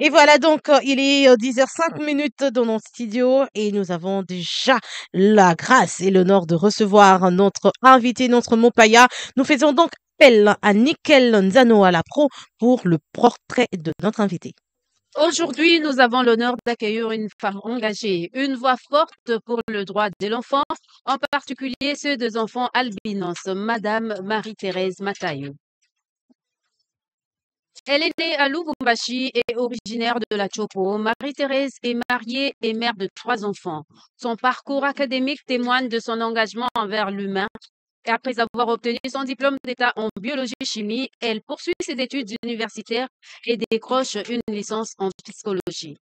Et voilà donc, il est 10h05 dans notre studio et nous avons déjà la grâce et l'honneur de recevoir notre invité, notre Mopaya. Nous faisons donc appel à Nickel Nzano à la pro pour le portrait de notre invité. Aujourd'hui, nous avons l'honneur d'accueillir une femme engagée, une voix forte pour le droit de l'enfant, en particulier ceux des enfants albinos, Madame Marie-Thérèse Matayo. Elle est née à Lubumbashi et originaire de la Chopo. Marie-Thérèse est mariée et mère de 3 enfants. Son parcours académique témoigne de son engagement envers l'humain. Et après avoir obtenu son diplôme d'État en biologie-chimie, elle poursuit ses études universitaires et décroche une licence en psychologie.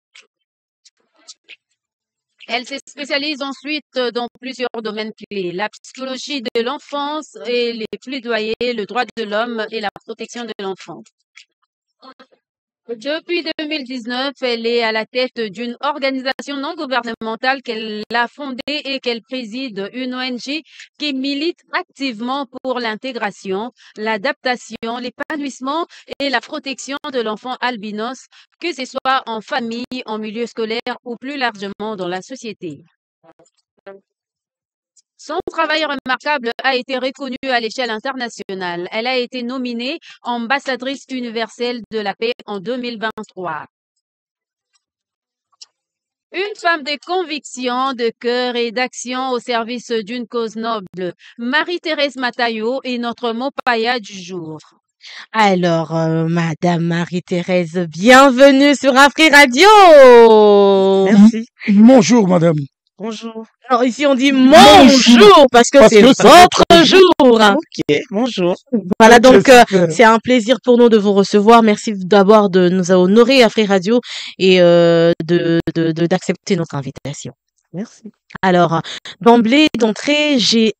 Elle se spécialise ensuite dans plusieurs domaines clés, la psychologie de l'enfance et les plaidoyers, le droit de l'homme et la protection de l'enfant. Depuis 2019, elle est à la tête d'une organisation non gouvernementale qu'elle a fondée et qu'elle préside, une ONG qui milite activement pour l'intégration, l'adaptation, l'épanouissement et la protection de l'enfant albinos, que ce soit en famille, en milieu scolaire ou plus largement dans la société. Son travail remarquable a été reconnu à l'échelle internationale. Elle a été nommée ambassadrice universelle de la paix en 2023. Une femme de conviction, de cœur et d'action au service d'une cause noble. Marie-Thérèse Matayo est notre Mopaya du jour. Alors, Madame Marie-Thérèse, bienvenue sur Afri Radio. Merci. Bonjour, madame. Bonjour. Alors ici on dit bonjour parce que c'est votre jour. Ok, bonjour. Voilà Ok, donc super. c'est un plaisir pour nous de vous recevoir. Merci d'abord de nous honorer à Free Radio et d'accepter notre invitation. Merci. Alors d'entrée, j'ai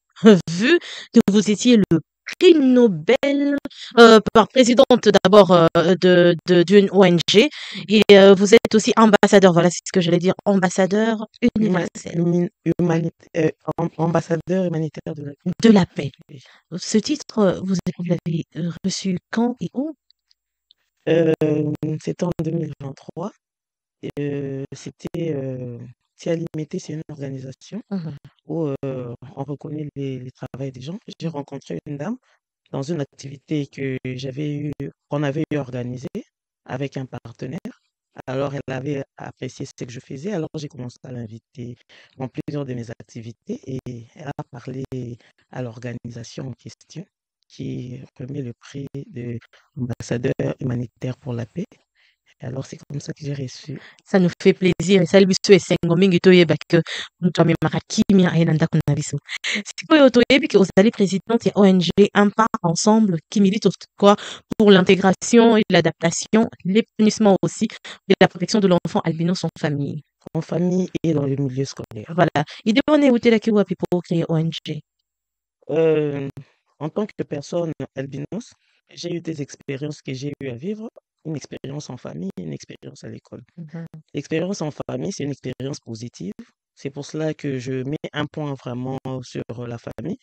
vu que vous étiez le prix Nobel présidente d'abord d'une ONG et vous êtes aussi ambassadeur. Voilà, c'est ce que j'allais dire, ambassadeur universel Ambassadeur humanitaire de la paix. de la paix. Ce titre, vous l'avez reçu quand et où? C'était en 2023. C'était Limité, c'est une organisation où on reconnaît les travails des gens. J'ai rencontré une dame dans une activité qu'on avait eu organisée avec un partenaire. Alors, elle avait apprécié ce que je faisais. Alors, j'ai commencé à l'inviter dans plusieurs de mes activités et elle a parlé à l'organisation en question qui remet le prix de ambassadeur humanitaire pour la paix. Alors, c'est comme ça que j'ai reçu. Ça nous fait plaisir. Et ça, biso esengo mingi toyeba que mtu amemaka kimya aina ndako na biso. Sikoyo toyebi que vous allez présidente ya ONG Un pas ensemble qui milite quoi pour l'intégration et l'adaptation, l'épanouissement aussi et la protection de l'enfant albinos en famille. En famille et dans le milieu scolaire. Voilà. Idée on est où t'es là qui pour créer ONG. En tant que personne albinos, j'ai eu des expériences que j'ai eu à vivre. Une expérience en famille, une expérience à l'école. L'expérience en famille, c'est une expérience positive. C'est pour cela que je mets un point vraiment sur la famille.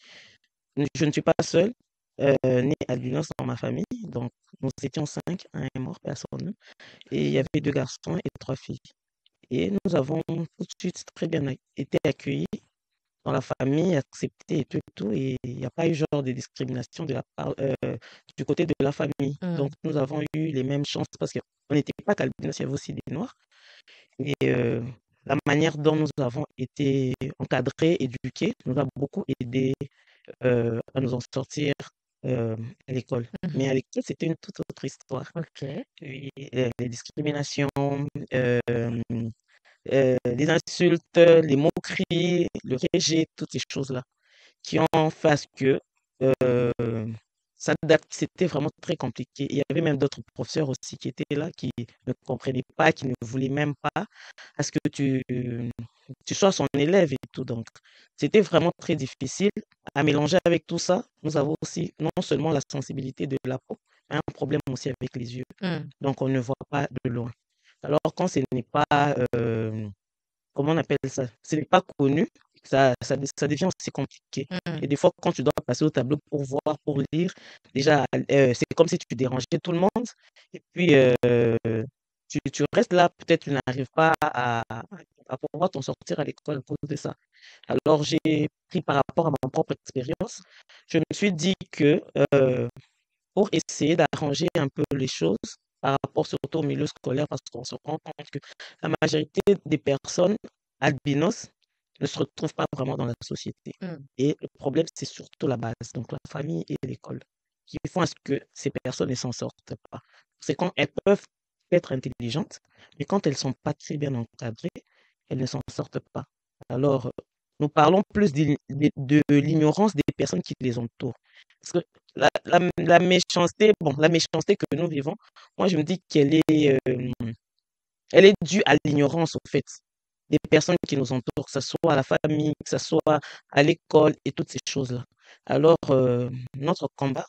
Je ne suis pas seul, né albinos dans ma famille. Donc, nous étions 5, un est mort, personne. Et il y avait 2 garçons et 3 filles. Et nous avons tout de suite très bien été accueillis dans la famille, acceptés et tout. Et il n'y a pas eu genre de discrimination de la part, du côté de la famille. Donc, nous avons eu les mêmes chances parce qu'on n'était pas qu'albinos, il y avait aussi des noirs. Et la manière dont nous avons été encadrés, éduqués, nous a beaucoup aidé à nous en sortir à l'école. Mais à l'école, c'était une toute autre histoire. Oui, les discriminations, les insultes, les moqueries, le rejet, toutes ces choses-là qui ont fait à ce que c'était vraiment très compliqué. Il y avait même d'autres professeurs aussi qui étaient là, qui ne comprenaient pas, qui ne voulaient même pas à ce que tu sois son élève et tout. Donc, c'était vraiment très difficile à mélanger avec tout ça. Nous avons aussi non seulement la sensibilité de la peau, mais un problème aussi avec les yeux. Donc, on ne voit pas de loin. Alors, quand ce n'est pas, comment on appelle ça? Ce n'est pas connu, ça devient aussi compliqué. Et des fois, quand tu dois passer au tableau pour voir, pour lire, déjà, c'est comme si tu dérangeais tout le monde. Et puis, tu restes là, peut-être tu n'arrives pas à pouvoir t'en sortir à l'école à cause de ça. Alors, j'ai pris par rapport à ma propre expérience, je me suis dit que pour essayer d'arranger un peu les choses par rapport surtout au milieu scolaire, parce qu'on se rend compte que la majorité des personnes albinos ne se retrouvent pas vraiment dans la société. Et le problème, c'est surtout la base, donc la famille et l'école, qui font à ce que ces personnes ne s'en sortent pas. C'est quand elles peuvent être intelligentes, mais quand elles ne sont pas très bien encadrées, elles ne s'en sortent pas. Alors, nous parlons plus de l'ignorance des personnes qui les entourent. Parce que la méchanceté, bon, la méchanceté que nous vivons, moi je me dis elle est due à l'ignorance, au fait, des personnes qui nous entourent, que ce soit à la famille, que ce soit à l'école et toutes ces choses-là. Alors, notre combat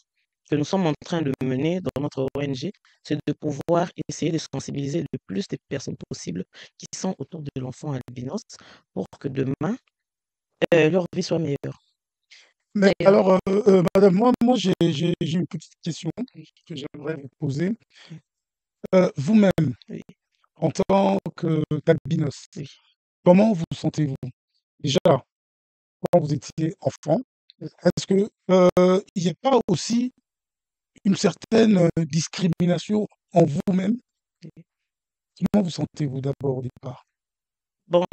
que nous sommes en train de mener dans notre ONG, c'est de pouvoir essayer de sensibiliser le plus de personnes possibles qui sont autour de l'enfant albinos pour que demain, leur vie soit meilleure. Mais D'ailleurs, alors, madame, moi j'ai une petite question que j'aimerais vous poser. Vous-même, Oui, en tant qu'albinos, oui. comment vous sentez-vous? Déjà, quand vous étiez enfant, est-ce que il n'y a pas aussi une certaine discrimination en vous-même? Comment vous sentez-vous d'abord au départ? Bon,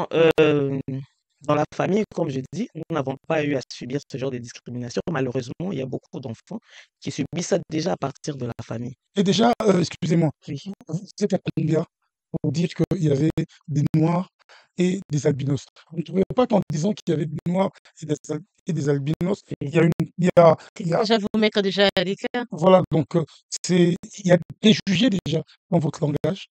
dans la famille, comme je dis, nous n'avons pas eu à subir ce genre de discrimination. Malheureusement, il y a beaucoup d'enfants qui subissent ça déjà à partir de la famille. Et déjà, excusez-moi, Oui. vous êtes à combien pour dire qu'il y avait des noirs et des albinos? Vous ne trouvez pas qu'en disant qu'il y avait des noirs et des albinos, il y a déjà vous mettre déjà à l'écart. voilà, donc il y a des préjugés déjà dans votre langage.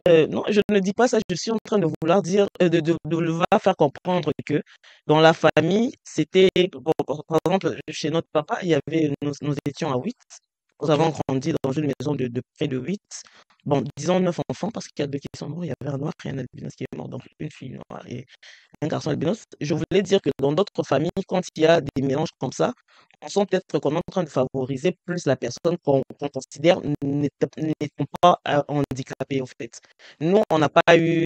Non, je ne dis pas ça, je suis en train de vouloir dire, de vouloir faire comprendre que dans la famille, c'était, bon, par exemple, chez notre papa, il y avait, nous étions à 8. Nous OK. avons grandi dans une maison de près de 8. Bon, disons 9 enfants, parce qu'il y a 2 qui sont morts. Il y avait un noir et un albinos qui est mort, donc une fille noire et un garçon albinos. Je voulais dire que dans d'autres familles, quand il y a des mélanges comme ça, on sent peut-être qu'on est en train de favoriser plus la personne qu'on considère n'étant pas handicapée, en fait. Nous, on n'a pas eu,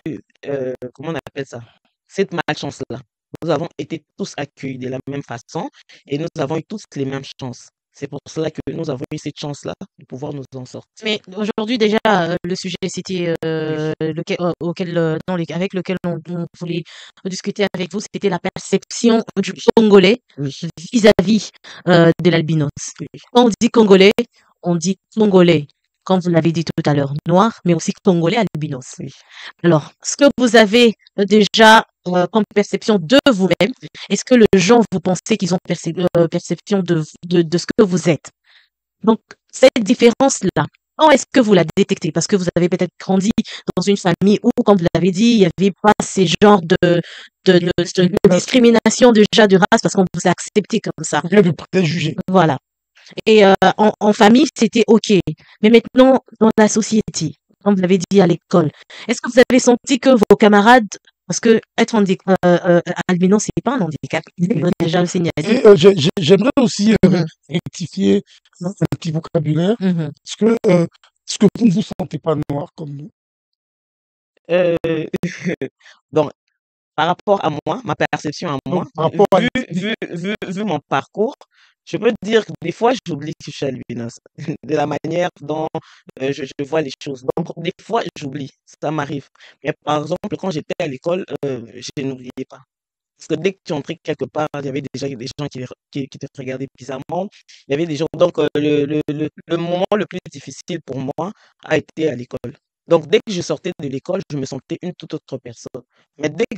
comment on appelle ça, cette malchance-là. Nous avons été tous accueillis de la même façon et nous avons eu tous les mêmes chances. C'est pour cela que nous avons eu cette chance-là de pouvoir nous en sortir. Mais aujourd'hui déjà, le sujet c'était Oui, avec lequel on voulait discuter avec vous, c'était la perception du Congolais oui, vis-à-vis de l'albinos. oui, Quand on dit Congolais, on dit Congolais, comme vous l'avez dit tout à l'heure, noir, mais aussi Congolais albinos. oui. Alors, ce que vous avez déjà comme perception de vous-même, est-ce que les gens, vous pensez qu'ils ont perception de ce que vous êtes? Donc, cette différence-là, quand est-ce que vous la détectez? Parce que vous avez peut-être grandi dans une famille où, comme vous l'avez dit, il n'y avait pas ces genres de discrimination déjà de race parce qu'on vous a accepté comme ça. Rien de préjugés. Voilà. Et en famille, c'était OK. Mais maintenant, dans la société, comme vous l'avez dit à l'école, est-ce que vous avez senti que vos camarades, parce que être albino, c'est pas un handicap, il faudrait déjà le signaler. Et j'aimerais aussi Mhm, rectifier un petit vocabulaire. mhm. Est-ce que vous ne vous sentez pas noir comme nous? Euh, donc, par rapport à moi, ma perception à moi, Donc, par rapport à vu mon parcours, je peux dire que des fois, j'oublie que je suis albinos, de la manière dont je vois les choses. Donc, des fois, j'oublie, ça m'arrive. Mais par exemple, quand j'étais à l'école, je n'oubliais pas. Parce que dès que tu entrais quelque part, il y avait déjà des gens qui te regardaient bizarrement. Il y avait des gens. Donc, le moment le plus difficile pour moi a été à l'école. Donc, dès que je sortais de l'école, je me sentais une toute autre personne. Mais dès que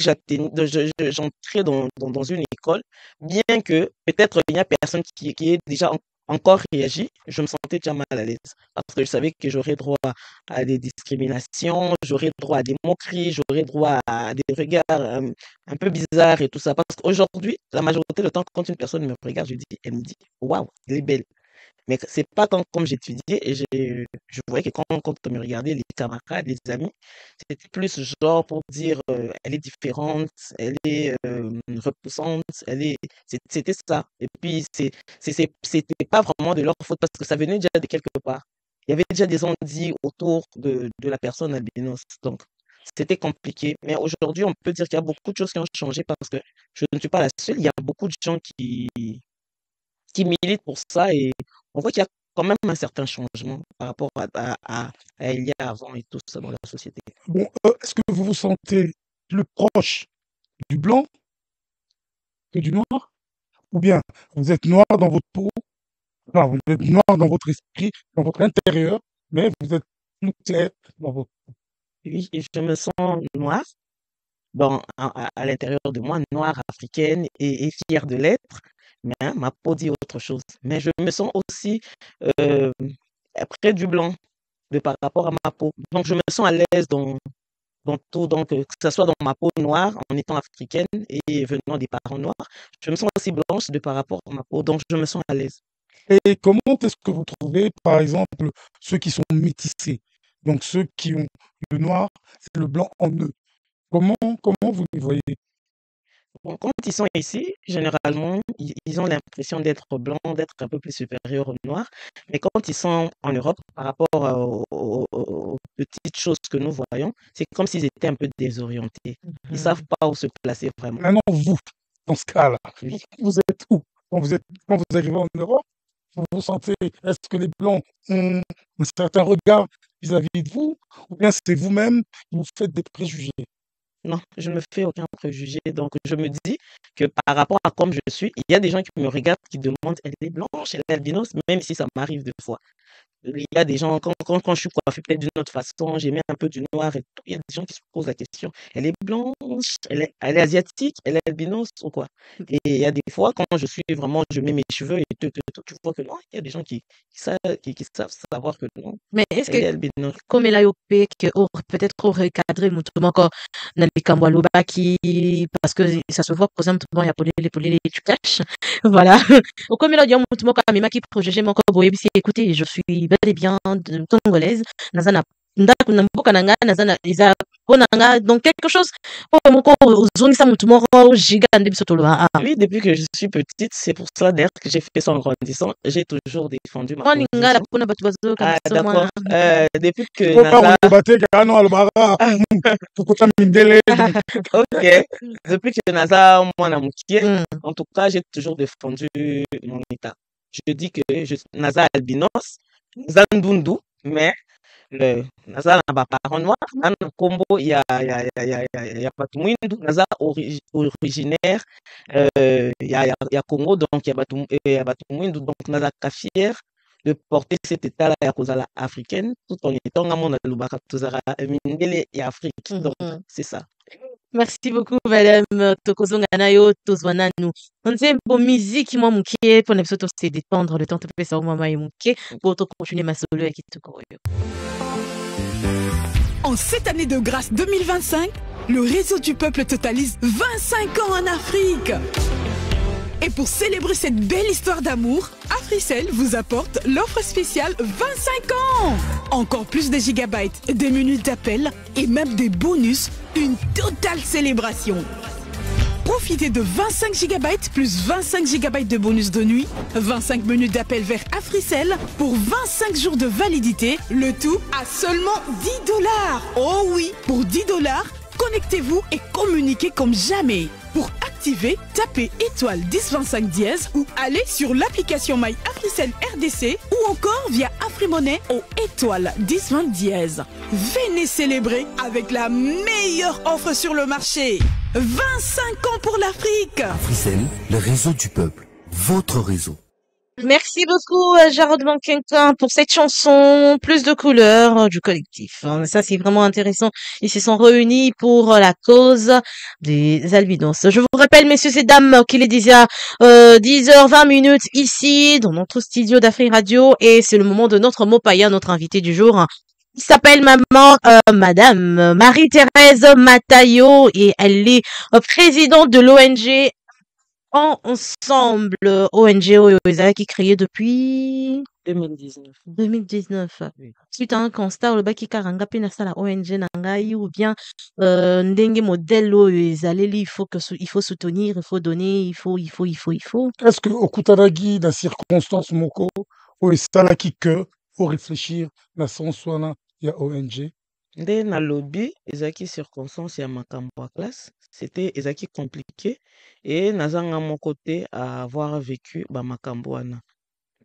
j'entrais dans une école, bien que peut-être il n'y a personne qui ait déjà encore réagi, je me sentais déjà mal à l'aise. Parce que je savais que j'aurais droit à des discriminations, j'aurais droit à des moqueries, j'aurais droit à des regards un peu bizarres et tout ça. Parce qu'aujourd'hui, la majorité du temps, quand une personne me regarde, elle me dit, waouh, elle est belle. Mais c'est pas comme j'étudiais et je voyais que quand on me regardait, les camarades, les amis, c'était plus genre pour dire elle est différente, elle est repoussante, c'était ça. Et puis c'était pas vraiment de leur faute parce que ça venait déjà de quelque part. il y avait déjà des on-dit autour de la personne albinos. Donc, c'était compliqué. Mais aujourd'hui, on peut dire qu'il y a beaucoup de choses qui ont changé parce que je ne suis pas la seule. Il y a beaucoup de gens qui militent pour ça et on voit qu'il y a quand même un certain changement par rapport à il y a avant et tout ça dans la société. Bon, est-ce que vous vous sentez plus proche du blanc que du noir? Ou bien vous êtes noir dans votre peau, enfin, vous êtes noir dans votre esprit, dans votre intérieur, mais vous êtes plus clair dans votre... Oui, et je me sens noire à l'intérieur de moi, noire africaine et fière de l'être, mais hein, ma peau dit autre chose. Mais je me sens aussi euh, près du blanc par rapport à ma peau. Donc je me sens à l'aise dans tout, donc que ce soit dans ma peau noire en étant africaine et venant des parents noirs, je me sens aussi blanche par rapport à ma peau, donc je me sens à l'aise. Et comment est-ce que vous trouvez, par exemple, ceux qui sont métissés, donc ceux qui ont le noir et le blanc en eux? Comment vous les voyez? Bon, quand ils sont ici, généralement, ils ont l'impression d'être blancs, d'être un peu plus supérieurs aux noirs. Mais quand ils sont en Europe, par rapport aux petites choses que nous voyons, c'est comme s'ils étaient un peu désorientés. Ils savent pas où se placer vraiment. Maintenant, vous, dans ce cas-là, Oui. vous êtes où? Quand vous arrivez en Europe, vous vous sentez, est-ce que les Blancs ont un certain regard vis-à-vis de vous, ou bien c'est vous-même qui vous faites des préjugés? Non, je ne me fais aucun préjugé. Donc, je me dis que par rapport à comme je suis, il y a des gens qui me regardent, qui demandent, elle est blanche, elle est albinos, même si ça m'arrive des fois. Il y a des gens, quand je suis coiffée peut-être d'une autre façon, j'ai mis un peu du noir et tout, il y a des gens qui se posent la question, elle est blanche, elle est asiatique, elle est albinos ou quoi? Et il y a des fois, quand je suis vraiment, je mets mes cheveux et tout, tu vois que non, il y a des gens qui savent savoir que non, Mais est-ce elle que est albinos. comme elle a eu que peut-être au recadrer mutuellement encore dans les Kambwaloba qui parce que ça se voit par exemple il y a les tu caches voilà au comme il a dit mutuellement quand même qui projet mon corps boye si écoutez je suis bel et bien congolaise nazana ndako na mboka na nga nazana eza pona nga donc quelque chose oyo moko ozongisa mutu moko giga nde biso toloba Oui, depuis que je suis petite, c'est pour cela d'ailleurs que j'ai fait ça en grandissant, j'ai toujours défendu ma mwana ngala position. pona bato bazoyoka Ah, biso d'accord. mwana Depuis que Faut pas Naza, vous débattre, Kano Albara, Tukuta Mindele. ok, depuis que Naza, moi, Mm. en tout cas, j'ai toujours défendu mon état. Je dis que Naza albinos, Naza Ndundu, mais Naza n'a pas parent noir, dans le Combo, il y a pas tout Mwindu, Naza originaire, il y a Congo, donc il y a Batu Mwindu, donc Naza fier de porter cet état-là ya kozala africaine, tout en étant à mon alubaka tozara mindele et Afrique. Donc, Mhm. c'est ça. Merci beaucoup, madame Tokozonga Nayo, Tozwana nous. On sait pour musique, moi, mouké, pour ne pas se détendre, le temps de faire ça au moment où mouké, pour te continuer ma solo avec tout le En cette année de grâce 2025, le réseau du peuple totalise 25 ans en Afrique. Et pour célébrer cette belle histoire d'amour, Africell vous apporte l'offre spéciale 25 ans. Encore plus de gigabytes, des minutes d'appel et même des bonus, une totale célébration. Profitez de 25 gigabytes plus 25 gigabytes de bonus de nuit, 25 minutes d'appel vers Africell pour 25 jours de validité, le tout à seulement 10 $. Oh oui, pour 10 $, connectez-vous et communiquez comme jamais. Pour activer, tapez étoile 1025 dièse ou allez sur l'application My Africell RDC ou encore via AfriMoney au étoile 1020 dièse. Venez célébrer avec la meilleure offre sur le marché. 25 ans pour l'Afrique. Africell, le réseau du peuple, votre réseau. Merci beaucoup, Jarod Manquinquin, pour cette chanson, plus de couleurs du collectif. Ça, c'est vraiment intéressant. Ils se sont réunis pour la cause des albinos. Je vous rappelle, messieurs et dames, qu'il est déjà 10h20 ici, dans notre studio d'Afrique Radio, et c'est le moment de notre Mopaya, notre invité du jour. Il s'appelle Madame Marie-Thérèse Matayo, et elle est présidente de l'ONG Ensemble, ONG qui est créée depuis 2019. Oui. Suite à un constat, le baki karanga pe na sala ONG nangai ou bien ndenge modèle ezaleli, il faut soutenir, il faut donner, il faut. Est-ce que au Kutaragi, la circonstance moko, ou est-ce que au réfléchir na sens wana ya ONG? Nde nalobi ezalaki circonstance ya makambo ya classe, c'était ezalaki compliqué et nazanga moko te à avoir vécu bamakambo wana.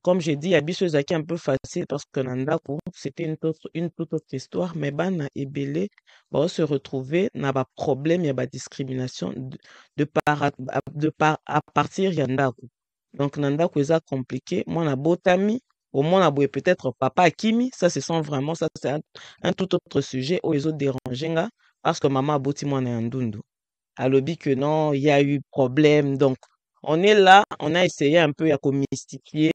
Comme j'ai dit, ya biso ezalaki un peu facile parce que na ndako c'était une toute autre histoire, mais bana ebele bao se retrouver na baproblème ya badiscrimination à partir ya ndako. Donc na ndako eza compliqué, mwana botami omona boye peut-être papa akimi, ça ce sont vraiment ça c'est un tout autre sujet oyo ezoderange nga parce que maman aboti mwana ya ndundu. Alobi que non, il y a eu problème. Donc, on est là, on a essayé un peu à mystifier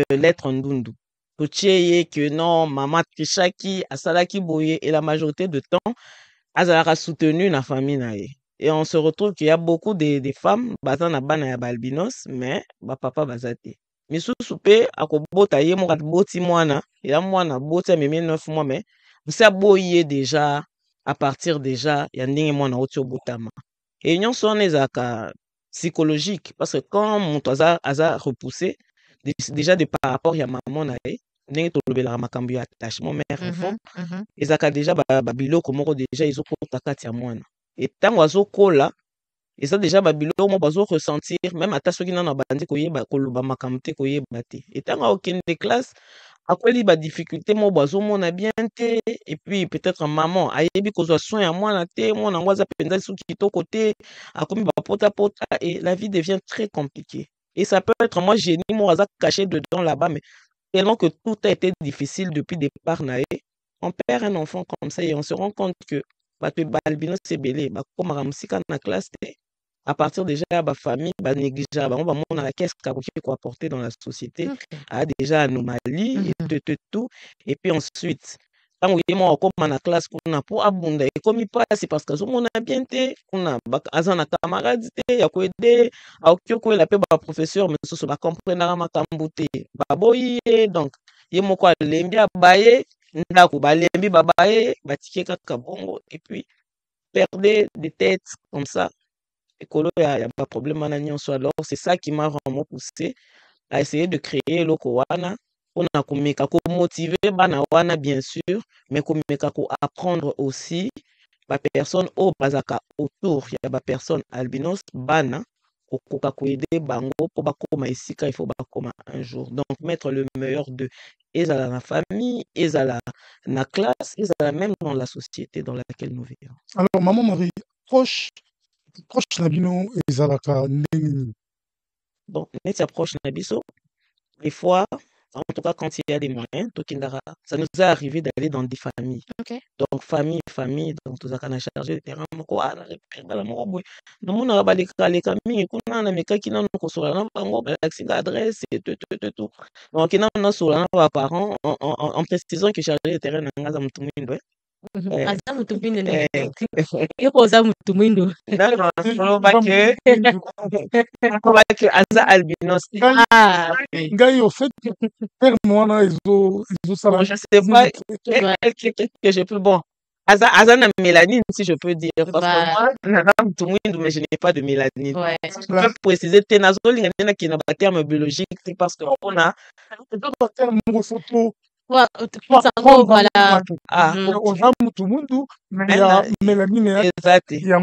l'être ndundu. Totieye que non, maman trichaki, asalaki boye, et la majorité de temps, azalaka soutenu na famille nae. Et on se retrouve qu'il y a beaucoup de femmes, bazana bana ya balbinos, mais ba papa bazate. Misusu pe akobota ye mokat boti mwana, et la mwana boti amemi 9 mois, mais vous boye déjà à partir déjà ya ndenge mwana oti obotama. Et union son ezaka psychologique parce que quand mon aza repoussé déjà de par rapport ya maman nae ndenge tolobela makambo ya attachement mère enfant ezaka déjà babiloko moko déjà ezokota kati ya mwana et tango azokola eza déjà babiloko moko bazo ressentir même ata soki nana bandi koyeba koloba makambo te koyeba te et tango okende classe akweli ba difficulté mo bazomona bien te et puis peut-être maman ayebi kozwa soin ya mwana te mwana ngwaza penza suki kitoko te akomi ba pota et la vie devient très compliquée et ça peut être moi génie moi aza caché dedans là-bas mais tellement que tout a été difficile depuis départ nae on perd un enfant comme ça et on se rend compte que bato balbino c'est belé ba komaka musika na classe te à partir déjà ba famille ba négligeable on va mona la qu'est-ce qu'on apporter dans la société a déjà anomalie et tout et puis ensuite quand on est comme na classe qu'on a pour abonder et comme il passe parce que on a bien te on a azana camarade te ya ko aider a ko la pe ba professeur mais so ba comprendre makambo te ba boye donc ye moko alembi abaye ndako ba lembi babaye batike kaka bongo et puis perdre des têtes comme ça. Il y a pas de problème alors c'est ça qui m'a vraiment poussé à essayer de créer le Kowana pour motiver bana wana bien sûr mais comme apprendre aussi la personne au bazaka autour il y a des personnes albinos bana pour aider bango pour bakoma isika il faut bakoma un jour donc mettre le meilleur de ezala la famille ezala la classe ezala même dans la société dans laquelle nous vivons. Alors maman Marie proche na bino ezalaka ndenge nini? Bon, neti approche na biso des fois en tout cas quand il y a des moyens tokindara ça nous est arrivé d'aller dans des familles. Okay. Donc famille donc tout ça kana chargé de terrain moko ala repérala moko boy no mona ba leka mingi kuna na mekaki na ko sola na bango ba accident adresse et tout donc na sola na ba parents en précisant que chargé de terrain na ngaza mtu mwindo aza mutu mwindo eko aza mutu mwindo que aza albinos ngai au fait père mwana ezo sala je sais pas que je peux bon aza na mélanine si je peux dire parce que moi naza mutu mwindo mais je n'ai pas de mélanine je peux préciser te nazolinga nena ki na ba terme biologique parce que on a terme photo voilà. Oza mutu mundu ya mélanine ya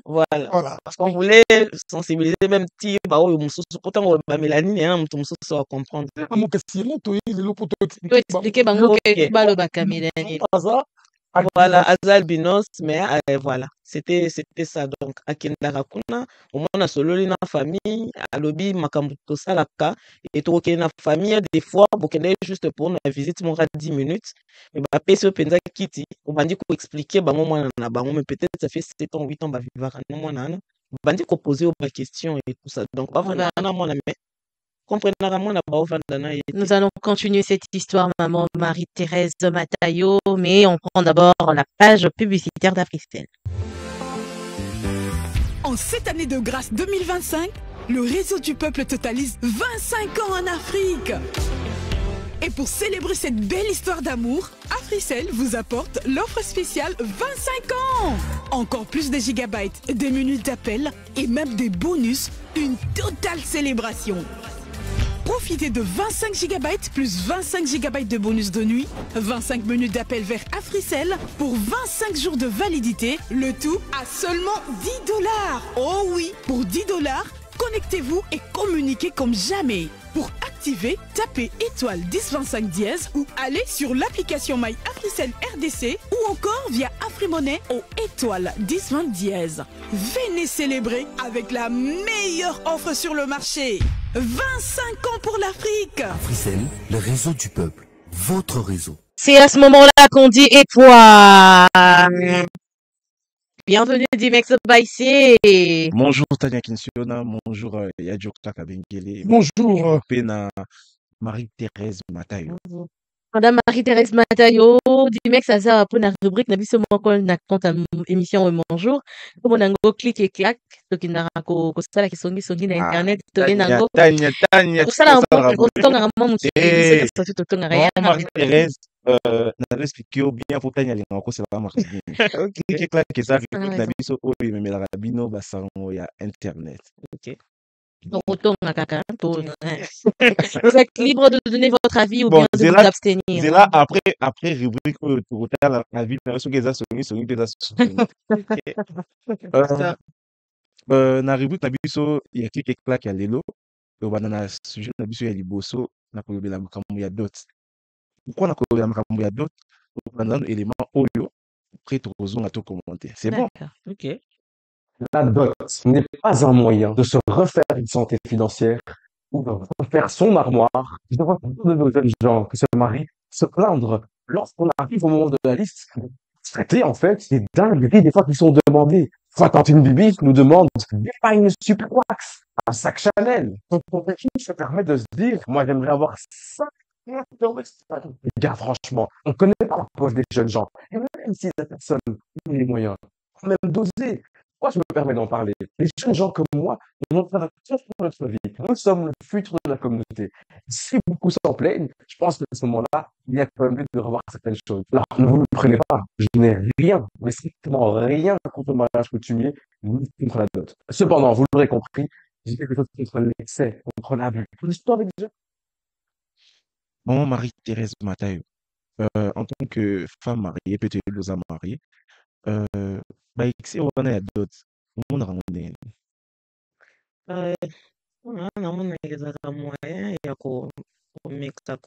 voilà parce qu'on voulait sensibiliser même ti ba oyo mususu pourtant ba mélanine ya mutu mususu à comprendre expliquer bango ke balobaka mélanine voilà aza albinos mais voilà c'était ça donc akendaka kuna omona sololi na famille alobi makambo tosalaka et toke na famille des fois bokende juste pour na visite mora 10 minutes mais ba pesi openza kiti obandi ko expliquer bango mwana na bango mais peut-être ça fait 7 ans 8 ans ba vivaka na mwana na bandi ko poser ba questions et tout ça donc ba vraiment na mwana mais nous allons continuer cette histoire, maman Marie-Thérèse Matayo, mais on prend d'abord la page publicitaire d'Africell. En cette année de grâce 2025, le réseau du peuple totalise 25 ans en Afrique. Et pour célébrer cette belle histoire d'amour, Africell vous apporte l'offre spéciale 25 ans. Encore plus de gigabytes, des minutes d'appel et même des bonus, une totale célébration. Profitez de 25 GB plus 25 GB de bonus de nuit, 25 minutes d'appel vers Africell pour 25 jours de validité, le tout à seulement 10 $. Oh oui, pour 10 $, connectez-vous et communiquez comme jamais. Pour activer, tapez étoile 1025 dièse ou allez sur l'application My Africell RDC ou encore via Afrimonnaie au étoile 1020 dièse. Venez célébrer avec la meilleure offre sur le marché. 25 ans pour l'Afrique. Africell, le réseau du peuple. Votre réseau. C'est à ce moment-là qu'on dit et toi. Bienvenue Dimex Baïsé. Bonjour Tania Kinsiona, bonjour Yadjo Takabengele, Bonjour. Pena Marie-Thérèse Matayo. Madame Marie-Thérèse Matayo, Dimex Aza pour la rubrique na biso moko na compte émission bonjour. Comme on a go clic et clac, to ki na ko sala ki songi na internet to na go. Tania, Ko sala ko tonga mamu c'est ça tout tonga rien. Marie-Thérèse na expliqué bien pour Tania les ngoko c'est pas marqué. OK, clac que ça rubrique na biso oyo memela bino basango ya internet. OK. Donc, autant à caca, vous êtes libre de donner votre avis ou Bon, bien de vous abstenir. C'est là après rubrique pour la vie mais ce que ça songi peut ça na rubrique na biso ya clic clac ya lelo to banana sujet na biso ya liboso na kolobela makambo ya dot. Pourquoi na kolobela makambo ya dot? Dans un élément oyo après tozonga to commenter. C'est bon. OK. La dot n'est pas un moyen de se refaire une santé financière ou de refaire son armoire. Je vois beaucoup de nos jeunes gens qui se marient se plaindre lorsqu'on arrive au moment de la liste. Traiter, en fait, c'est dingueries des fois qui sont demandées. Fois Tantine Bibi nous demande pas une Superwax, un sac Chanel. Donc, pour qui se permet de se dire, moi, j'aimerais avoir ça. Les gars, franchement, on connaît pas la poche des jeunes gens. Et même si la personne a les moyens, quand même doser. Pourquoi je me permets d'en parler? Les jeunes gens comme moi, on en train de notre vie. Nous sommes le futur de la communauté. Si beaucoup s'en plaignent, je pense qu'à ce moment-là, il y a quand même lieu de revoir certaines choses. Alors, ne vous le prenez pas. Je n'ai rien, mais strictement rien contre le mariage coutumier, ni contre la dot. Cependant, vous l'aurez compris, j'ai quelque chose contre l'excès, contre l'abus. Vous êtes avec les jeunes? Bon, Marie-Thérèse Matayo, en tant que femme mariée, peut-être aux mariés, bah, excès on a dot. On a ramené. Naona ezaka moyen ya komekisa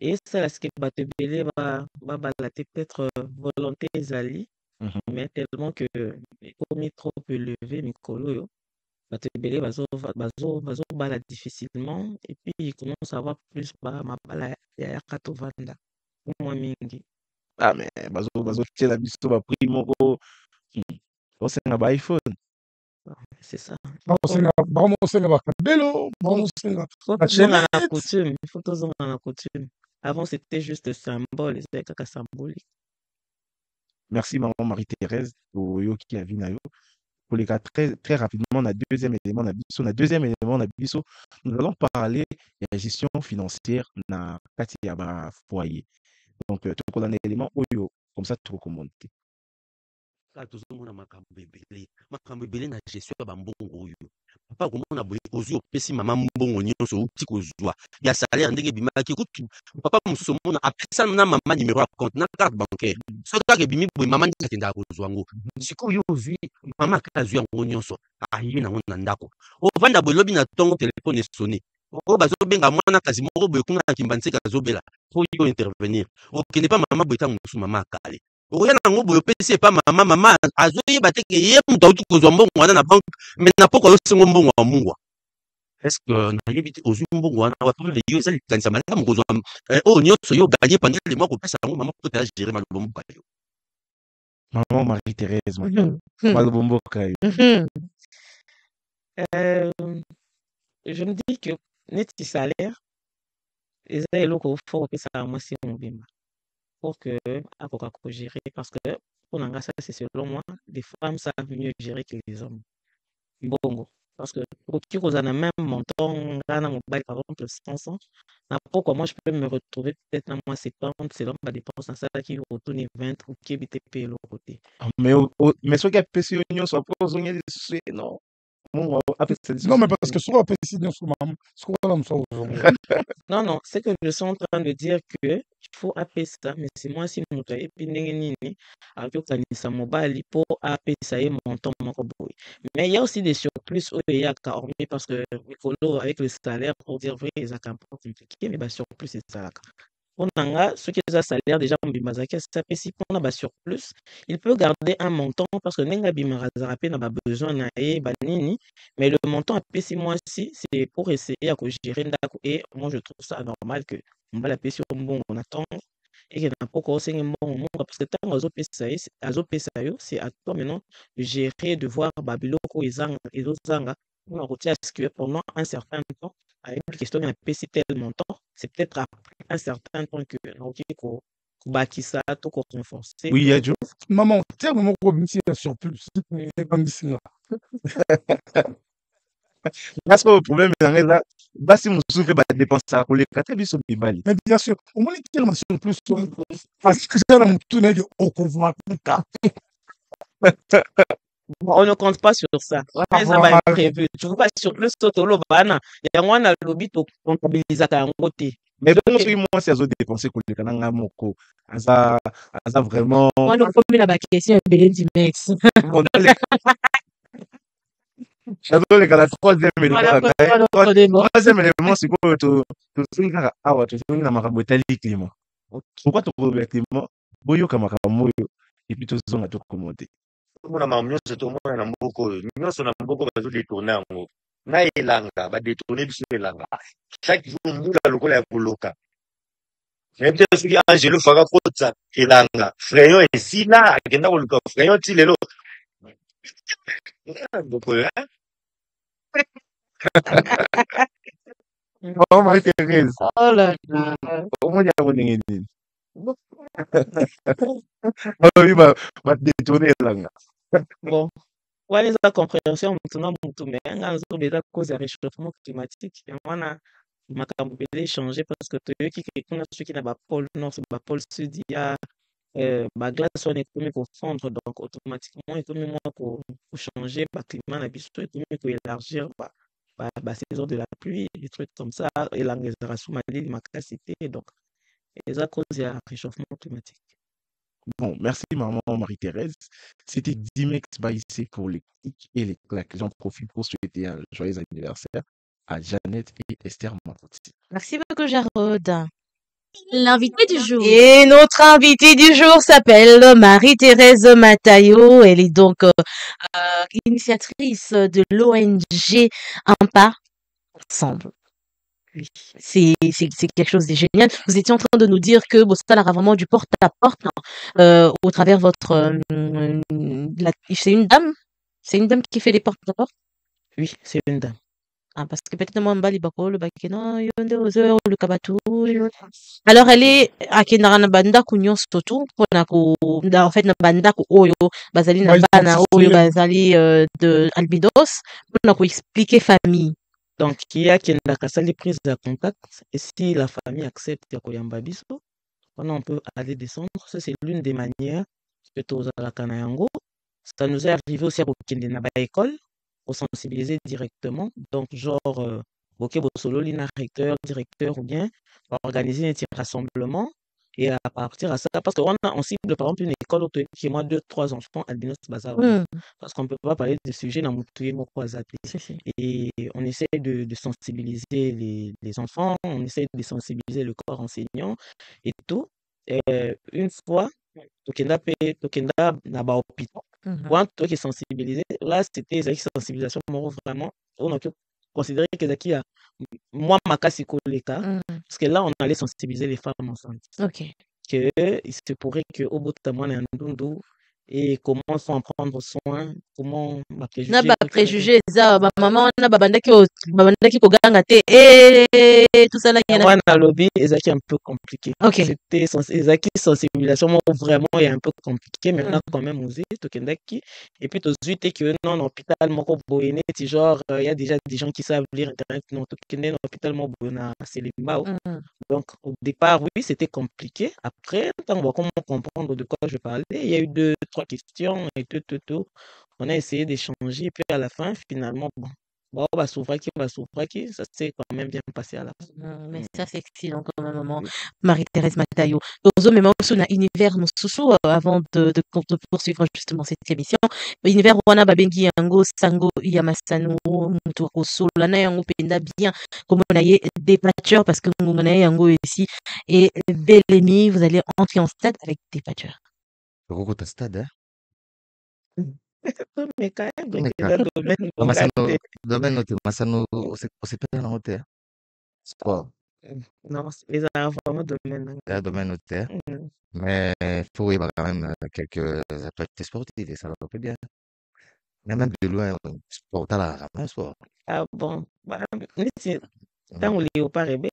esala sike bato ebele babala te peut-être volonté ezali mais tellement que ekomi trop élevé mikolo oyo bato ebele bazobala difficilement et puis il commence à avoir plus mabala yaka tovanda mwa mingi. Ah mais bazotiela biso baprix moko osenga ba iPhone. C'est ça. Bamosenga bakabelo, bamosenga la coutume. Il faut tous en la coutume. Avant, c'était juste symbole. C'était caca symbolique. Merci, maman Marie-Thérèse, pour Yoki Avinayo. Pour les cas, très rapidement, on a deuxième élément, nous allons parler de la gestion financière dans le foyer. Donc, tout le monde a un élément, comme ça, tout le monde. tozomona makambo ebele na gestion ya bambongo oyo papa komona boye ozwi opesi mama mbongo nyonso outi kozwa ya salaire ndenge ebimaki kutu papa mosusu omona apesa na mama numéro ya compte na carte bancaire soki kaka ebimi boye mama nde akendaka kozwa yango sikoyo ozwi mama kaka azwi yango nyonso ayebi nango na ndako ovanda boye lobi na ntongo telefone esone oyo bazobenga mwana kasi moko boye kuna na kimbanseka azobela po yo intervenir okende pa mama boye ntango mosusu mama akale oya nango boye opesi epa mama azoyeba te ke ye moto auti kozwa mbongo wana na banke me na poko azosengo mbongo ya mungwa estce nayebi te ozwi mbongo wana wapamele yo eza likanisa malamu kozwa oyo nyonso yo ganye pendant le mois kopesa yango mama po taya gérer maloba mboka yo maman Marie-Thérèse maloba mboka yo je me dis que neti salaire eza eloko fort opesaka mwasi mobimba pour que akoka gérer parce que pour ça c'est selon moi les femmes savent mieux gérer que les hommes bongo parce que pour qui vous en a même montant dans mon bail par exemple 500 pourquoi moi je peux me retrouver peut-être à moi 70 selon ma dépense dans ça qui retourne 20 ou qui BTP l'autre côté mais ce qui a payé union soit pas non Mungu apesa Non, mais lisusu parce que sur la PC, bien sûr, maman, ce qu'on va nous aujourd'hui. Non, non, c'est que je suis en train de dire que il faut appeler ça, mais c'est moi si moto et puis ndenge nini azokanisa mobali po apesa ye montant moko boye. Mais il y a aussi des surplus où il y a hormis parce que mikolo avec le salaire pour dire vrai, ils ont un peu compliqué, mais bah surplus c'est ça là. Pour Nanga, ceux qui ont un salaire déjà en Bimazaki, ça fait si on a surplus, il peut garder un montant parce que Nenga Bimarazarape n'a pas besoin na banini, mais le montant à PC moi si c'est pour essayer à gérer Ndako et moi je trouve ça normal que on va la payer sur un bon on attend et qu'il n'a pas encore un bon parce que tant c'est à toi maintenant de gérer de voir Babiloko et Zanga on retient à ce que pendant un certain temps à une question de PC tel montant, c'est peut-être après un certain temps que nous bâti ça, tout renforcer. oui Adjo Maman, tiens, maman, comme si il y a surplus. C'est comme ici, là. parce que le problème est là basi mosusu mpe badépensaka koleka te biso mibali Mais bien sûr, au moins, il y a un surplus. Parce que j'ai un tout n'est au couvert. On ne compte pas sur ça. Mais ça va être prévu. Tu vois pas surplus totolo bana. Il y a un lobby to comptabiliser à côté. mais bon soki mwasi azodepense koleka na ngai moko aza vraiment Moi, nous, comme la question est belle du max. azoleka na troisième Voilà, élément voilà, voilà. troisième élément sikoyo tosili kaka awa tosili na makambo etali climat pourquoi tokoloba climat boyoka makambo oyo epuis tozonga tokoma te tomona makambo nyonso tomona na mboka oyo nyonso na mboka bazodetourne yango na elanga badetourne biso elanga chaque jour mbula lokola ya koloka nayebi te soki angelo faka kotsa elanga frayon esila akenda koluka frayon ti lelo mboka oyo Marie-Thérèse Oh là là. omoni yango ndenge nini oyo badetourne elanga Bon. Ouais, les compréhension maintenant, mais un déjà cause du réchauffement climatique. Et on a makambo bele changer parce que tu qui kuna ceux qui n'a pas pôle nord, pas pôle sud, il y a ba glace on est comme pour fondre donc automatiquement et comme moi pour changer ba climat na biso et comme pour élargir ba saison de la pluie des trucs comme ça et l'engagement mali makasité donc les cause du réchauffement climatique. Bon, merci maman Marie-Thérèse. C'était Dimex Baïsé pour les clics et les claques. J'en profite pour souhaiter un joyeux anniversaire à Jeannette et Esther Mapoti. Merci beaucoup, Jarod. L'invité du jour. Et notre invitée du jour s'appelle Marie-Thérèse Matayo. Elle est donc initiatrice de l'ONG Un pas ensemble. Oui, c'est quelque chose de génial. Vous étiez en train de nous dire que ça aura vraiment du porte-à-porte au travers votre... c'est une dame? C'est une dame qui fait les porte-à-porte? Oui, c'est une dame. Ah, parce que peut-être moi, Mbali Bako, le Bakeno, Yonde Ozo, le Kabatu. Alors, elle est à Kenarana Banda Kunyon Sotu, en fait, na Banda Ku Oyo, Bazali na Bana Oyo, Bazali de Albidos, pour expliquer famille. Donc, il y a qui n'a prise de contact, et si la famille accepte Yakoyamba Biso, on peut aller descendre. Ça, c'est l'une des manières que tu as la Kanayango. Ça nous est arrivé aussi à Bokinde école pour sensibiliser directement. Donc, genre, ok, solo lina recteur, directeur ou bien organiser un petit rassemblement et à partir à ça, parce qu'on a en cible par exemple une école qui moi 2-3 enfants albinos bazar. Parce qu'on ne peut pas parler de sujets dans Moutoué Mokwazati. Et on essaie de sensibiliser les enfants, on essaie de sensibiliser le corps enseignant et tout. Une fois, Tokenda n'a pas hôpital. Quand tu es sensibilisé, là c'était une sensibilisation vraiment, on a considéré que Zaki a moi ma casse parce que là on allait sensibiliser les femmes enceintes. Ok. Que il se pourrait que au bout de moi un doudou et comment faut en prendre soin, comment préjuger. Na ba préjuger ça maman na babandaki ko ganga te et tout ça là qui a na lobby Zaki un peu compliqué. Ok. C'était Zaki sensibilisation vraiment est un peu compliqué maintenant quand même osé tokendaki et puis to zuite que non hôpital moko boyene genre il y a déjà des gens qui savent lire internet non tokende hôpital mo boyena c'est les mbao. Donc au départ oui, c'était compliqué. Après, on va comment comprendre de quoi je parlais. Il y a eu 3 questions et tout. On a essayé d'échanger, puis à la fin, finalement, bon, Soufraki, ça s'est quand même bien passé à la fin. Mais ça, c'est excellent quand même, maman Marie-Thérèse Matayo. Tozo, mais moi aussi, on a univers mosusu avant de poursuivre justement cette émission. Univers wana babengi yango sango yamasano mutu kosola na yango penda bien comme on a des patcheurs parce que on a yango ici et Belemi, vous allez entrer en stade avec des patcheurs. Roko ta stade, hein? Mais quand même, Mais dans le domaine Masano, domaine noté, Masano, on s'est pas en hauteur. Sport. non, c'est vraiment domaine. C'est un domaine noté. Mais il faut y avoir quand même quelques activités sportives et ça va pas bien. Mais même de loin, sport, t'as la rame, sport. Ah bon, tant on léopard et bête,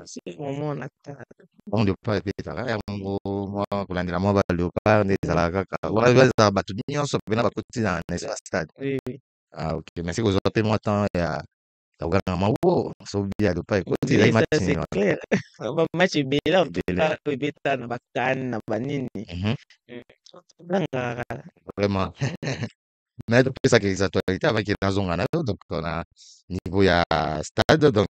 c'est le moment on attend. On léopard et bête, moi, pour l'année, moi, léopard, des alagas, voilà, ça va tout dire, on se met dans la côté dans le stade. Oui. Ah, ok, mais c'est que vous avez moi temps, il y a un wow, ça veut dire, pas écouter, Oui, il ça c'est clair. Match est bien, on peut être dans la canne, dans la banine. Vraiment. Mais depuis ça, les actualités avec les raisons donc on a niveau il y a stade donc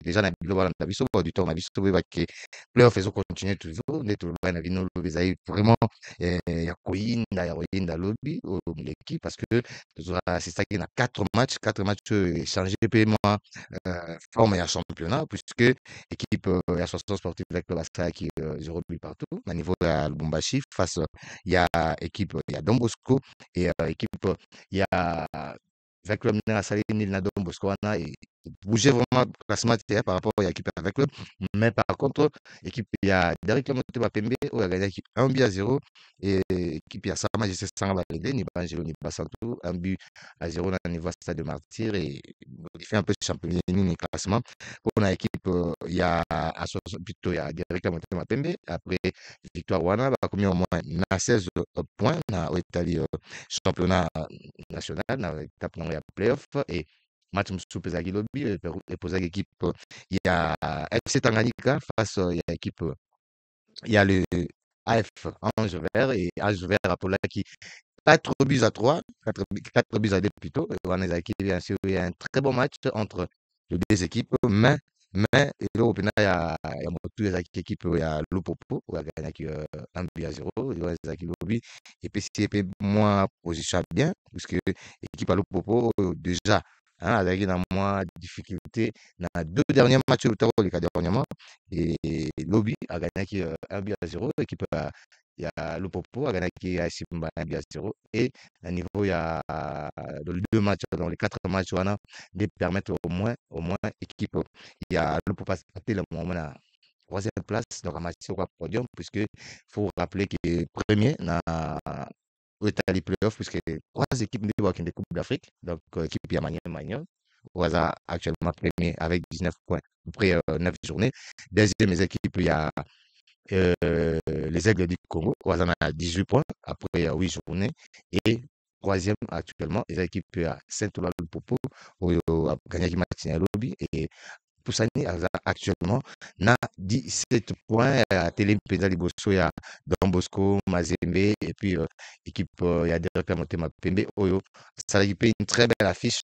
déjà na global na biso du temps na biso que playoff ils ont continué toujours net le bana vino le vraiment ya koyinda lobby l'équipe parce que c'est ça qui a 4 matchs échangés puis moi forme ya championnat puisque équipe ya association sportive avec le Bastia qui 0 but partout à niveau de Lubumbashi face il y a équipe il y a Don Bosco et équipe il y a avec le à Saline na Don Bosco et bouger vraiment classement par rapport à l'équipe avec le mais par contre équipe il y a Derrick Lamotte Bapembe où il a gagné équipe 1 but à 0 et équipe il y a Sama Jesse Sanga validé ni Banjelo ni Basantou 1 but à 0 dans le niveau stade de Martyr et il fait un peu championnat ni classement pour l'équipe il y a plutôt il y a Derrick Lamotte Bapembe après victoire wana ba commis au moins 16 points na Italie championnat national na étape dans les playoff et match super Zagi Lobby et poser l'équipe il y a FC Tanganyika face il y a équipe il y a le AF Ange Vert et Ange Vert Apolla qui 4 buts à 3 4 buts à 2 plutôt et on a il y a un très bon match entre les deux équipes mais et au final il y a tous les équipes il y a Lupopo qui a gagné 1 but à 0 il y a Zaki Lobby et puis c'est moins position bien puisque l'équipe à Lupopo déjà avec une moins difficulté dans les 2 derniers matchs les 4 dernièrement et Lobby a gagné 1 but à 0 l'équipe il y a Lupopo a gagné à Simba 1 but à 0 et à niveau il y a les 2 matchs dans les 4 matchs de permettre au moins équipe il y a Lupopo passer le moment à 3e place donc à match au podium puisque faut rappeler que premier na Italie playoff puisque 3 équipes de Coupe d'Afrique donc équipe Yamania au hasard actuellement premier avec 19 points après 9 journées deuxième équipe il y a les Aigles du Congo au hasard à 18 points après 8 journées et troisième actuellement les équipes à Saint-Ola Lupopo au gagné match à Lobby et Poussani actuellement na 17 points à Télé Penda Liboso ya Don Bosco Mazembe et puis équipe il y a Derrick Lamotte Bapembe Oyo ça a une très belle affiche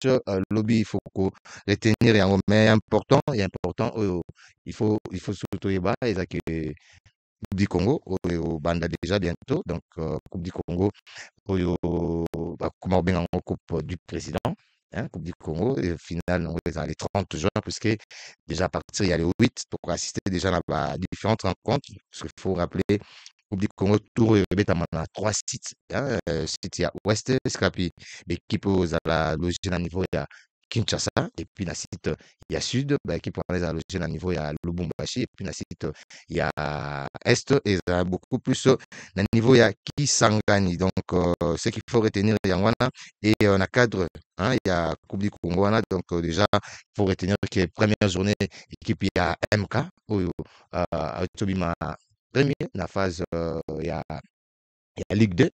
Lobby il faut retenir un moment important il faut surtout y bas et ça que Coupe du Congo au Banda déjà bientôt donc Coupe du Congo Oyo comment bien en Coupe du Président Coupe du Congo, et au final, on est dans les 30 juin, puisque déjà à partir, il y a les 8 pour assister déjà à différentes rencontres. Parce qu'il faut rappeler, Coupe du Congo, Tour et Rebet, on a 3 sites. Site, il y a Ouest, Scrapi, l'équipe aux la logique à niveau, il y a Kinshasa, et puis la site, il y a Sud, l'équipe à la logique à niveau, il y a Lubumbashi, et puis la site, il y a Est, et il y a beaucoup plus, à niveau, il y a Kisangani. Donc, ce qu'il faut retenir, il y a Wana, et on a cadre. Il y a Coupe du Congo, donc déjà, il faut retenir que la première journée, l'équipe, il y a MK, à Tobima premier, dans la phase, il y a Ligue 2,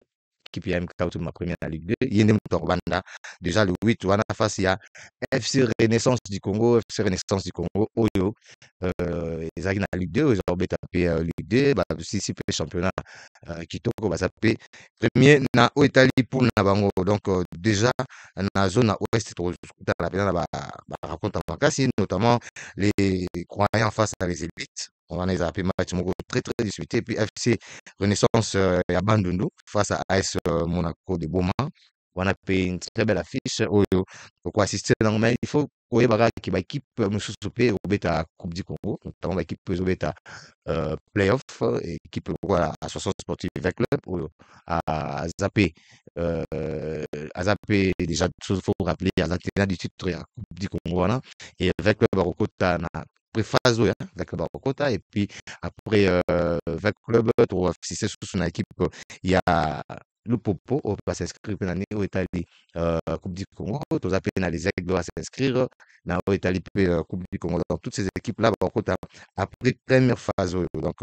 équipe ya MK to ma première Ligue 2 yende Motorbanda déjà le 8 wana face ya FC Renaissance du Congo oyo ezaki na Ligue 2 ezobeta pe Ligue 2 ba si pe championnat kitoko baza pe premier na oyo etali poule na bango donc déjà na zone na ouest tokutana pena na ba rencontre makasi notamment les croyants face à les élites. On en a fait match très très disputé. Puis FC Renaissance à Bandundu face à AS Monaco de Boma. On a fait une très belle affiche. Pour assister dans mais il faut qu'il y ait une équipe au bêta Coupe du Congo, notamment l'équipe au bêta playoff, équipe à 60 sportifs avec club à zapper déjà il faut rappeler à l'antenne du titre à Coupe du Congo et avec le Barocota phase avec le Barocota et puis après avec le club si c'est sous son équipe il y a le Popo on va s'inscrire dans l'année au Italie Coupe du Congo tous appels dans les aigles doivent s'inscrire dans l'Italie Coupe du Congo donc toutes ces équipes là Barocota après première phase donc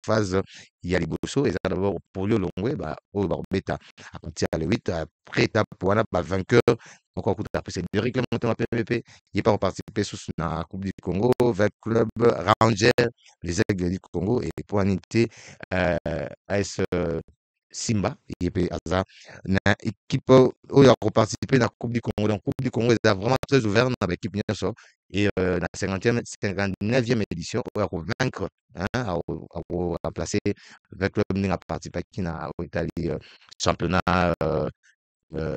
phase il y a les Bosso et ça d'abord pour le Longwe au Barbeta à partir de 8 après étape pour un vainqueur encore après c'est Derrick monté en PVP il n'est pas participé sous la Coupe du Congo avec club Ranger les aigles du Congo et pour un unité AS Simba et puis Aza une équipe où il a participé dans la Coupe du Congo. Donc Coupe du Congo est vraiment très ouvert dans l'équipe et la 59e édition où il a vaincre à remplacer avec le club a participé qui n'a Italie championnat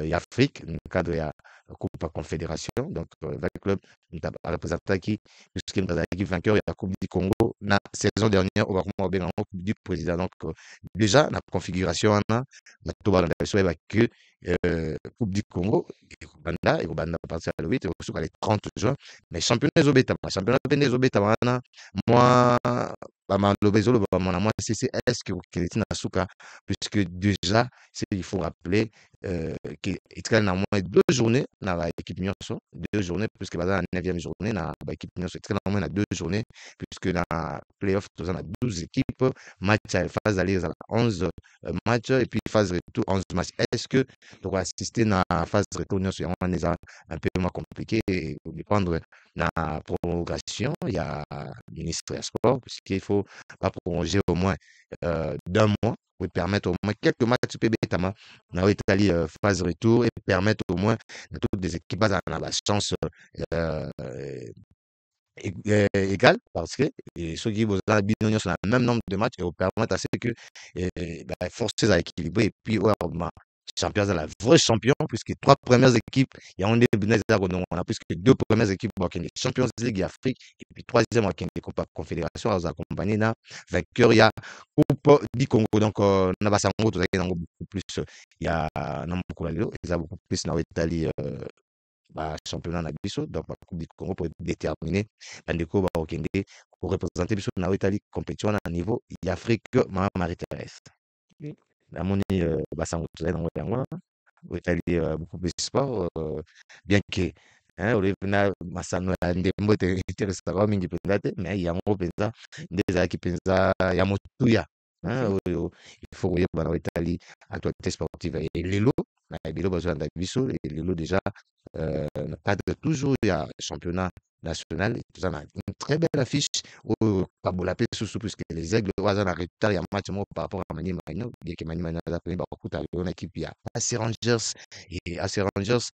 et Afrique dans le cadre de la Coupe Confédération donc avec le club a représenté qui puisqu'il est vainqueur de la Coupe du Congo la saison dernière au Coupe du Président donc déjà la configuration on a que Coupe du Congo et Rwanda à partir de 8 et aussi les 30 juin mais championnat Zobeta moi moi c'est est-ce que Keleti Nasuka puisque déjà il faut rappeler qu'il y a moins 2 journées dans l'équipe Nyonso 2 journées puisque dans la 9e journée dans l'équipe Nyonso il y a moins 2 journées puisque dans la playoff on a 12 équipes match à phase aller à 11 matchs et puis phase retour 11 matchs est-ce que tu vas assister dans la phase retour Nyonso on est un peu moins compliqué et dépendre dans la prolongation il y a le ministre des Sports puisqu'il faut pas prolonger au moins d'un mois pour permettre au moins quelques matchs PB Tama dans l'Italie phase retour et permettre au moins de toutes les équipes à la chance égal parce que ceux qui vous ont bien sur le même nombre de matchs et vous permettre à ce que forcer à équilibrer et puis champion la vraie champion puisque 3 premières équipes il y a on a plus que 2 premières équipes qui sont Champions League Afrique et puis 3e qui est Coupe Confédération à accompagner na vainqueur il y a Coupe du Congo donc na basango tout ça beaucoup plus il y a beaucoup plus dans l'Italie championnat na biso donc la Coupe du Congo pour déterminer bandeko ba okende pour représenter biso na Italie compétition à niveau Afrique Marie-Thérèse la moni basango tout ça dans yango Italie beaucoup plus sport bien que olivina masano ya ndembo te restaurant mingi pendate mais yango penza ndeza ki penza ya motuya il faut voir dans l'Italie actualité sportive et lelo na bilo besoin de biso et lelo déjà le cadre toujours il y a championnat national et tout ça une très belle affiche au Kabola sous puisque les aigles voisins en retard il y a match par rapport à Mani Maino bien que Mani Maino a pris beaucoup à une équipe il y a AC Rangers et AC Rangers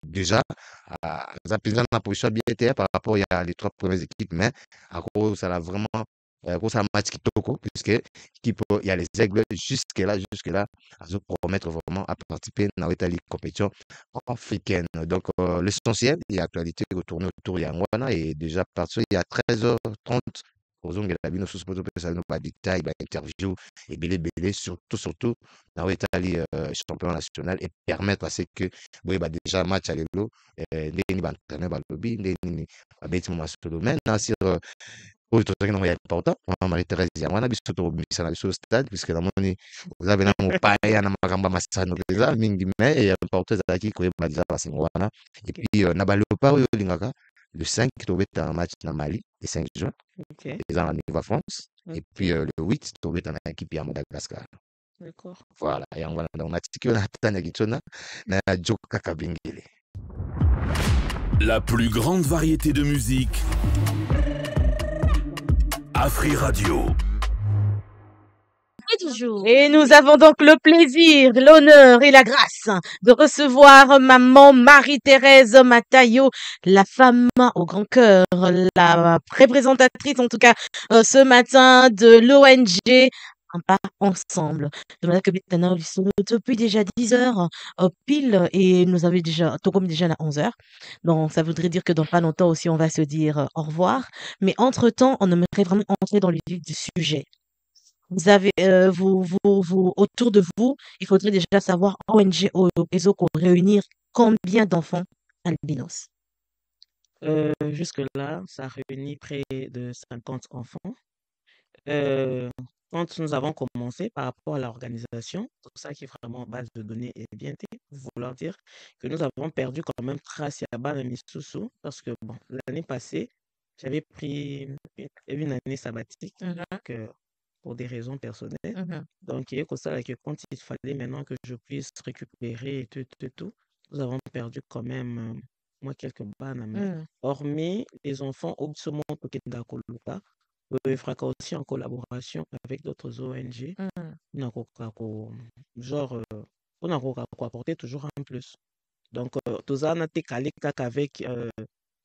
déjà à la position bien été par rapport il y a les 3 premières équipes mais à cause ça l'a vraiment c'est un match qui toko puisque il y a les aigles jusque là à se promettre vraiment à participer dans l'Italie compétition africaine donc l'essentiel il y a l'actualité retourner autour de Yangwana et déjà parti il y a 13h30 aux ongles la bino sous poto pesa no ba détail ba interview et belé surtout dans l'Italie championnat national et permettre à ce que déjà match à l'élo ndeni ba entraîneur ba lobby ndeni ba beti mo masolo maintenant sur oui, tout ça qui est important. Marie-Thérèse, il y a un biso to bisa na biso stade puisque na moni vous avez na mopaya na makamba masano peza mingi mais et important za ki ko ba za basingo wana et puis na ba leopard yo lingaka le 5 to beta un match na Mali le 5 juin. OK. Les en niveau France et puis le 8 to beta na équipe ya Madagascar. D'accord. Voilà, yango wana donc natiki oyo natanya kichona na jo kaka bengele. La plus grande variété de musique. Afri Radio. Et nous avons donc le plaisir, l'honneur et la grâce de recevoir maman Marie-Thérèse Matayo, la femme au grand cœur, la représentatrice en tout cas ce matin de l'ONG Un pas ensemble. Depuis déjà 10 heures pile et nous avons déjà, tout comme déjà à 11 heures. Donc ça voudrait dire que dans pas longtemps aussi on va se dire au revoir. Mais entre-temps, on aimerait vraiment entrer dans le vif du sujet. Vous avez, autour de vous, il faudrait déjà savoir ONG Ezo réunir combien d'enfants albinos? Jusque-là, ça réunit près de 50 enfants. Quand nous avons commencé par rapport à l'organisation, tout ça qui est vraiment base de données et bien vouloir dire que nous avons perdu quand même trace à Bana Misusu parce que bon, l'année passée, j'avais pris une année sabbatique pour des raisons personnelles. Donc, il y a que ça que quand il fallait maintenant que je puisse récupérer et tout, nous avons perdu quand même moi quelques bannes. Hormis les enfants au Somon Tokenda Koluka, il fera aussi en collaboration avec d'autres ONG. Genre, on a apporter toujours un plus. Donc, tout ça, on a été calé avec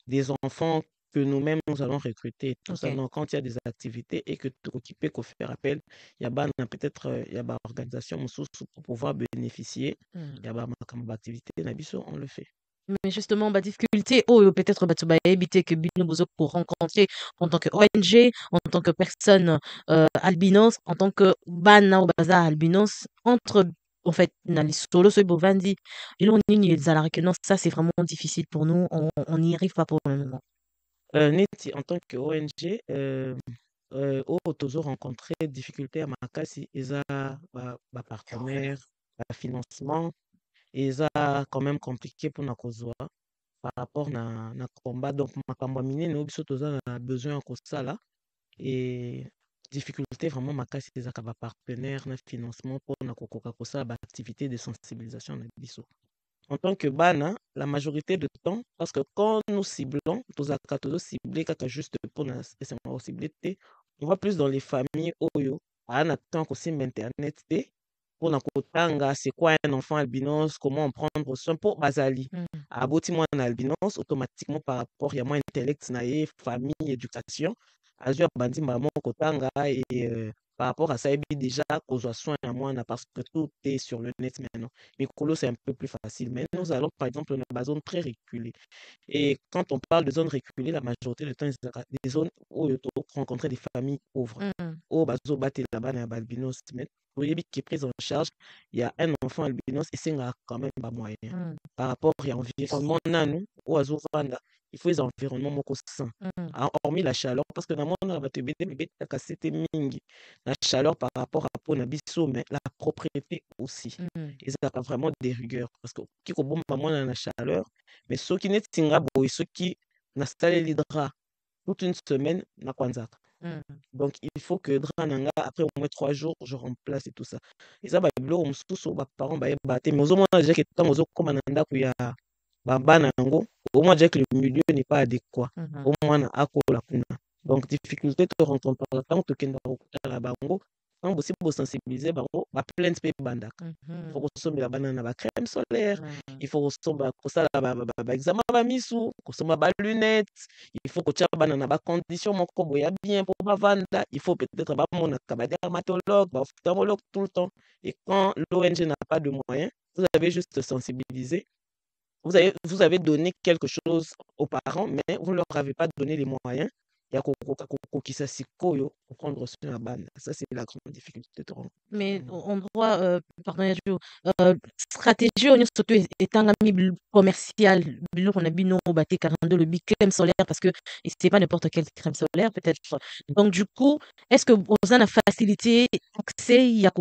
des enfants que nous-mêmes nous allons recruter. Tout ça. Donc, quand il y a des activités et que tu occupes qu'on fait appel, il y a peut-être il y a une organisation pour pouvoir bénéficier. Il y a une activité, on le fait. Mais justement, difficulté, peut-être éviter que Bino pour rencontrer en tant que ONG, en tant que personne albinos, en tant que bana ou baza albinos, entre en fait, solo ce bovandi, et l'on que non, ça c'est vraiment difficile pour nous, on n'y arrive pas pour le moment. En tant que ONG, toujours rencontré difficulté à Makasi, ils ont partenaire, financement. Et ça quand même compliqué pour nous par rapport à combat. Donc, nous avons besoin de ça là. Et difficulté vraiment, makasi des partenaires, un financement pour activité de sensibilisation. En tant que bana, la majorité du temps, parce que quand nous ciblons, tous les ciblés, juste pour nous cibler, on va plus dans les familles, on attend aussi Internet. Pour nakotanga c'est quoi un enfant albinos, comment prendre soin pour Bazali. Aboti moi un albinos, automatiquement par rapport à moins intellect, famille, éducation, azur bandi maman kotanga et par rapport à ça, il déjà qu'on soit soin à moi parce que tout est sur le net maintenant. Mais Colo, c'est un peu plus facile. Mais nous allons, par exemple, dans une zone très reculée. Et quand on parle de zones reculées, la majorité du temps, c'est des zones où on rencontrer des familles pauvres. Au bazo batte là-bas, il y a albinos. Mais pour les qui est pris en charge, il y a un enfant albinos et c'est quand même pas moyen. Par rapport à l'environnement, au Azovanda, il faut les environnements sains. Hormis la chaleur, parce que dans le monde, on va te c'était mingi. La chaleur par rapport à Ponabiso, mais la propriété aussi. Et ça a vraiment des rigueurs. Parce que qui est bon, maman, la chaleur, mais ceux qui n'étaient pas beaux et ceux qui n'installent les draps toute une semaine, n'a pas donc il faut que Drananga, après au moins 3 jours, je remplace et tout ça. Et ça, on se tous parents, mais au moins, j'ai que tant aux autres comme un anda qu'il y a Banango, au moins, j'ai que le milieu n'est pas adéquat. Au moins, à la kuna. Donc, difficulté de rencontrer par le temps que nous avons bango. Quand vous aussi sensibiliser, bango, plein de bandak. Il faut consommer la banane à crème solaire. Il faut consommer la examen à misou, consommer la lunette. Il faut que tu aies banane à condition, mon corps est bien pour ma vanda. Il faut peut-être mon dermatologue, ophtalmologue tout le temps. Et quand l'ONG n'a pas de moyens, vous avez juste sensibilisé. Vous avez donné quelque chose aux parents, mais vous ne leur avez pas donné les moyens. Il y a pour prendre soin de la bande. Ça, c'est la grande difficulté. Mais on doit, stratégie, on surtout étant ami commercial, on a bino batté 42 le crème solaire parce que c'est pas n'importe quelle crème solaire, peut-être. Donc, du coup, est-ce que vous avez la facilité, accès, il y a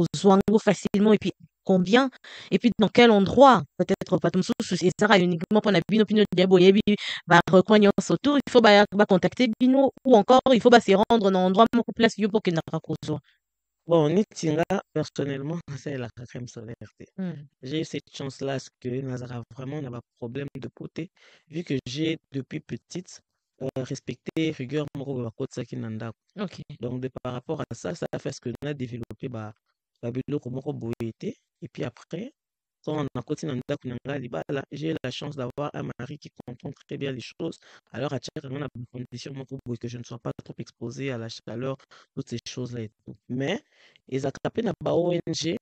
facilement et puis combien et puis dans quel endroit peut-être pas tout et ça uniquement pour la bino opinion de reconnaître surtout il faut contacter bino ou encore il faut se rendre dans un endroit plus place pour qu'il n'a pas Bon, Nitinga, personnellement, c'est la crème solaire. Hmm. J'ai eu cette chance-là, parce que Nazara vraiment n'a pas de problème de beauté, vu que j'ai depuis petite respecté rigueur moko bakoti saki na ndako. Ok. Donc, par rapport à ça, ça a fait ce que nous a développé biloko moko boye te. Et puis après, quand on a continué dans le j'ai eu la chance d'avoir un mari qui comprend très bien les choses. Alors, à chaque fois, on a des conditions pour que je ne sois pas trop exposé à la chaleur, toutes ces choses-là et tout. Mais, ils ont capé dans la ONG.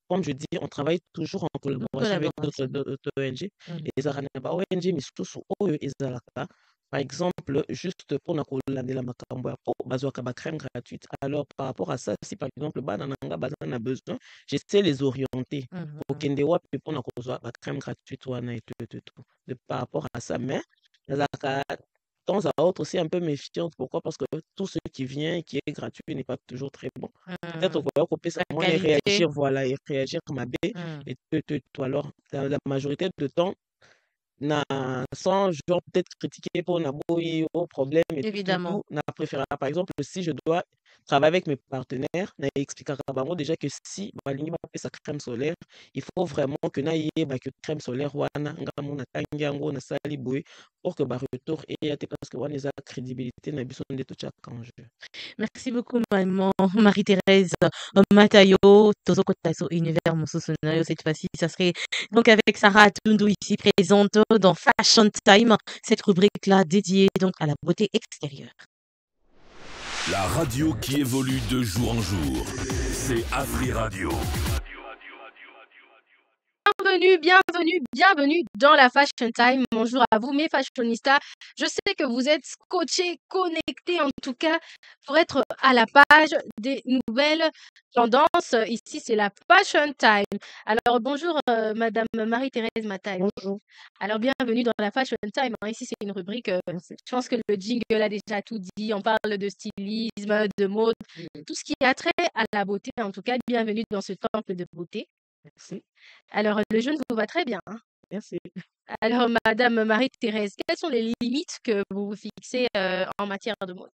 Comme je dis, on travaille toujours en collaboration avec d'autres ONG. Les ONG, mais surtout sur eux, ils ont par exemple, juste pour la makambo, bazwaka ba crème gratuite. Alors, par rapport à ça, si par exemple, banananga bazana a besoin, j'essaie les orienter. Pour kende wapi pour na kozwa ba crème gratuite wana et tout. Par rapport à ça, mais nazaka de temps à autre aussi un peu méfiante. Pourquoi? Parce que tout ce qui vient et qui est gratuit n'est pas toujours très bon. Peut-être qu'on peut ça La qualité. réagir, voilà, et réagir comme et tout. Alors, la majorité de temps, sans genre peut-être critiquer pour n'aboyer au problème et Évidemment. tout, n'a préféré. Par exemple, si je dois travailler avec mes partenaires, n'a expliqué déjà que si balingi ba sa crème solaire, il faut vraiment que na yeba que crème solaire wana ngamo na tangi yango na sali boy pour que ba retour et parce que wana eza crédibilité na biso ndeto chaka en jeu. Merci beaucoup, maman Marie-Thérèse Matayo, Tozo Kotaso Univers Moussoussonayo. Cette fois-ci, ça serait donc avec Sarah Tundu ici présente dans Fashion Time, cette rubrique-là dédiée donc à la beauté extérieure. La radio qui évolue de jour en jour, c'est Afri Radio. Bienvenue dans la Fashion Time. Bonjour à vous, mes fashionistas. Je sais que vous êtes scotchés, connectés en tout cas, pour être à la page des nouvelles tendances. Ici, c'est la Fashion Time. Alors, bonjour, Madame Marie-Thérèse Mataille. Bonjour. Alors, bienvenue dans la Fashion Time. Ici, c'est une rubrique, je pense que le jingle a déjà tout dit. On parle de stylisme, de mode, tout ce qui a trait à la beauté. En tout cas, bienvenue dans ce temple de beauté. Merci. Alors, le jaune vous va très bien. Hein? Merci. Alors, Madame Marie-Thérèse, quelles sont les limites que vous vous fixez en matière de mode?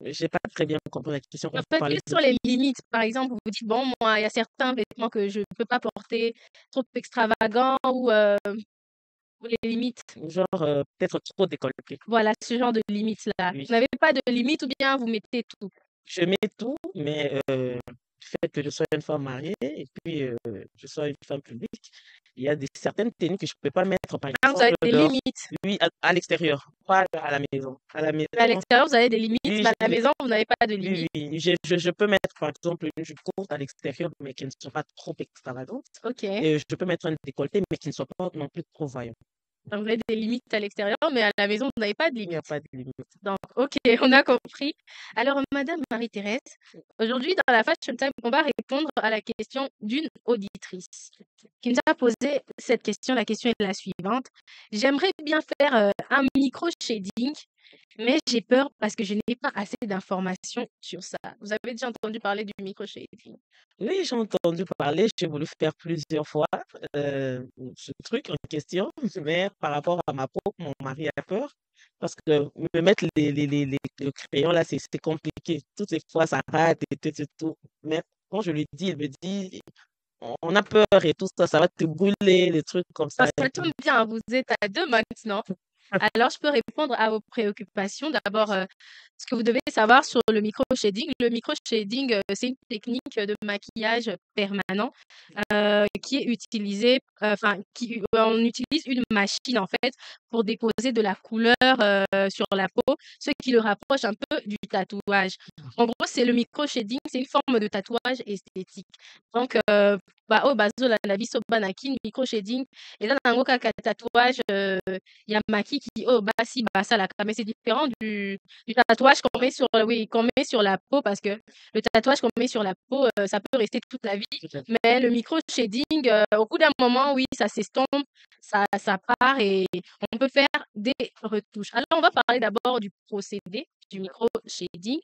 J'ai pas très bien compris la question. En fait, quelles sont les limites? Par exemple, vous vous dites, bon, moi, il y a certains vêtements que je ne peux pas porter, trop extravagants ou les limites. Genre, peut-être trop décolleté. Voilà, ce genre de limites-là. Oui. Vous n'avez pas de limite ou bien vous mettez tout? Je mets tout, mais du fait que je sois une femme mariée et puis je sois une femme publique, il y a certaines tenues que je ne peux pas mettre, par Ah, vous avez exemple, des dehors. limites. Oui, à l'extérieur, pas à la maison. À la maison, À l'extérieur, vous avez des limites, oui, mais à la maison, vous n'avez pas de limites. oui, je peux mettre, par exemple, une jupe courte à l'extérieur, mais qui ne soit pas trop extravagante. Ok. Et je peux mettre un décolleté, mais qui ne soit pas non plus trop vaillant. Donc, vous avez des limites à l'extérieur, mais à la maison, vous n'avez pas de Il n'y a limites. pas de limite. Donc, ok, on a compris. Alors, Madame Marie-Thérèse, aujourd'hui, dans la Fashion Time, on va répondre à la question d'une auditrice qui nous a posé cette question. La question est la suivante. J'aimerais bien faire un micro-shading, mais j'ai peur parce que je n'ai pas assez d'informations sur ça. Vous avez déjà entendu parler du micro-shading? Oui, j'ai entendu parler, j'ai voulu faire plusieurs fois ce truc en question, mais par rapport à ma peau, mon mari a peur parce que me mettre le crayon là, c'est compliqué. Toutes les fois, ça rate et tout. Mais quand je lui dis, il me dit, on a peur et tout ça, ça va te brûler, les trucs comme ça. Ça tombe bien, vous êtes à deux maintenant. Alors, je peux répondre à vos préoccupations. D'abord, ce que vous devez savoir sur le micro-shading. Le micro-shading, c'est une technique de maquillage permanent qui est utilisée, on utilise une machine en fait pour déposer de la couleur sur la peau, ce qui le rapproche un peu du tatouage. En gros, c'est le micro-shading, c'est une forme de tatouage esthétique. Donc, la biso banaki micro-shading, et là, dans le tatouage, il y a maki qui mais c'est différent du tatouage qu'on met sur la peau parce que le tatouage qu'on met sur la peau, ça peut rester toute la vie. Mais le micro-shading, au bout d'un moment, oui, ça s'estompe, ça part et on peut faire des retouches. Alors, on va parler d'abord du procédé. du micro-shading.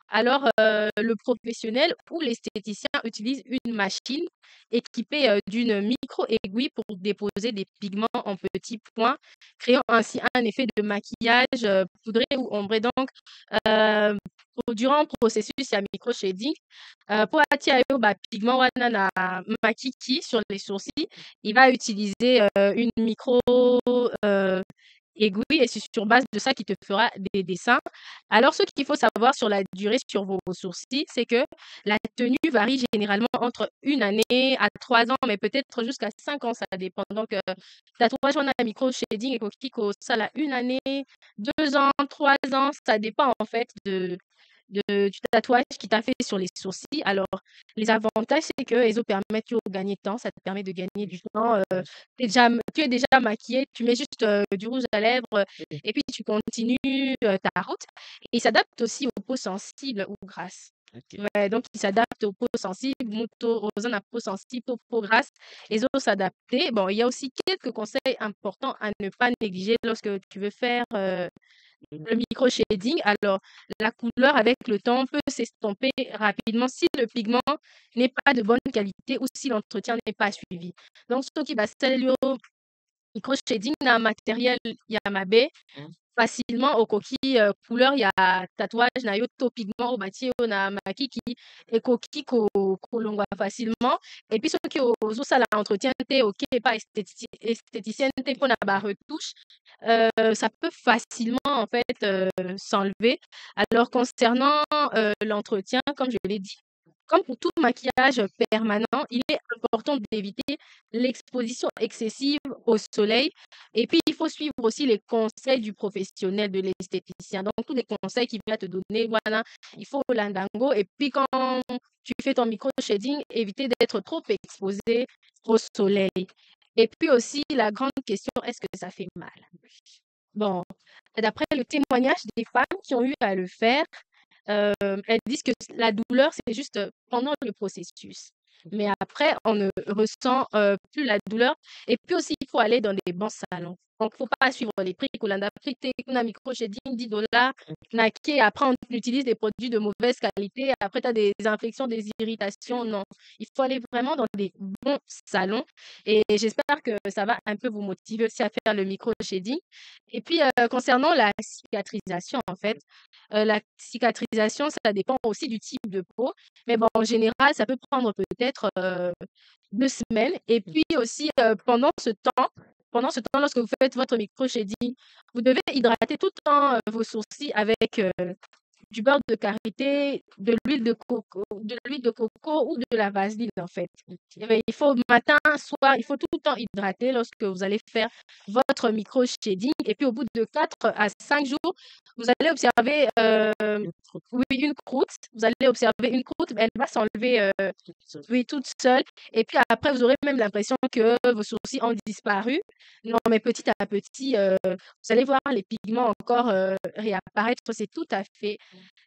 Alors, le professionnel ou l'esthéticien utilise une machine équipée d'une micro-aiguille pour déposer des pigments en petits points, créant ainsi un effet de maquillage poudré ou ombré. Donc, durant le processus ya micro-shading, pour attirer le pigment wana na makiki sur les sourcils, il va utiliser une micro aiguille et c'est sur base de ça qu'il te fera des dessins. Alors, ce qu'il faut savoir sur la durée sur vos sourcils, c'est que la tenue varie généralement entre 1 année à 3 ans, mais peut-être jusqu'à 5 ans, ça dépend. Donc, tatouage on a micro-shading et kokiko, ça là 1 année, 2 ans, 3 ans, ça dépend en fait du tatouage qui t'a fait sur les sourcils. Alors, les avantages, c'est que les permettent de gagner de temps, ça te permet de gagner du temps. Tu es déjà maquillé, tu mets juste du rouge à lèvres et puis tu continues ta route. Et il s'adapte aussi aux peaux sensibles ou grasses. Ouais, donc, il s'adapte aux peaux sensibles, aux zones à peau sensible, aux peaux grasses, les os s'adapter. Bon, il y a aussi quelques conseils importants à ne pas négliger lorsque tu veux faire le micro-shading. Alors, la couleur avec le temps peut s'estomper rapidement si le pigment n'est pas de bonne qualité ou si l'entretien n'est pas suivi. Donc, ce qui va le micro-shading na matériel Yamabe, facilement au coquille couleur, il y a tatouage na yo to pigment au bâti na makiki et coquille kolongwa facilement. Et puis, ceux qui osent ça l'entretien, ok, pas esthéticienne, pour la retouche, ça peut facilement en fait s'enlever. Alors, concernant l'entretien, comme je l'ai dit, comme pour tout maquillage permanent, il est important d'éviter l'exposition excessive au soleil. Et puis, il faut suivre aussi les conseils du professionnel de l'esthéticien. Donc, tous les conseils qu'il va te donner, voilà, il faut l'andango. Et puis, quand tu fais ton micro-shading, éviter d'être trop exposé au soleil. Et puis aussi, la grande question, est-ce que ça fait mal? Bon, d'après le témoignage des femmes qui ont eu à le faire, elles disent que la douleur, c'est juste pendant le processus. Mais après, on ne ressent plus la douleur. Et puis aussi, il faut aller dans des bons salons. Donc, il ne faut pas suivre les prix. Kolanda prix, un micro-shading, $10. Après, on utilise des produits de mauvaise qualité. Après, tu as des infections, des irritations. Non. Il faut aller vraiment dans des bons salons. Et j'espère que ça va un peu vous motiver aussi à faire le micro-shading. Et puis, concernant la cicatrisation, en fait, la cicatrisation, ça dépend aussi du type de peau. Mais bon, en général, ça peut prendre peut-être 2 semaines. Et puis aussi, pendant ce temps, lorsque vous faites votre micro-shading, vous devez hydrater tout le temps vos sourcils avec du beurre de karité, de l'huile de coco ou de la vaseline, en fait. Il faut matin, soir, il faut tout le temps hydrater lorsque vous allez faire votre micro-shading. Et puis, au bout de 4 à 5 jours, vous allez observer une croûte. Vous allez observer une croûte, elle va s'enlever toute seule. Et puis après, vous aurez même l'impression que vos sourcils ont disparu. Non, mais petit à petit, vous allez voir les pigments encore réapparaître. C'est tout à fait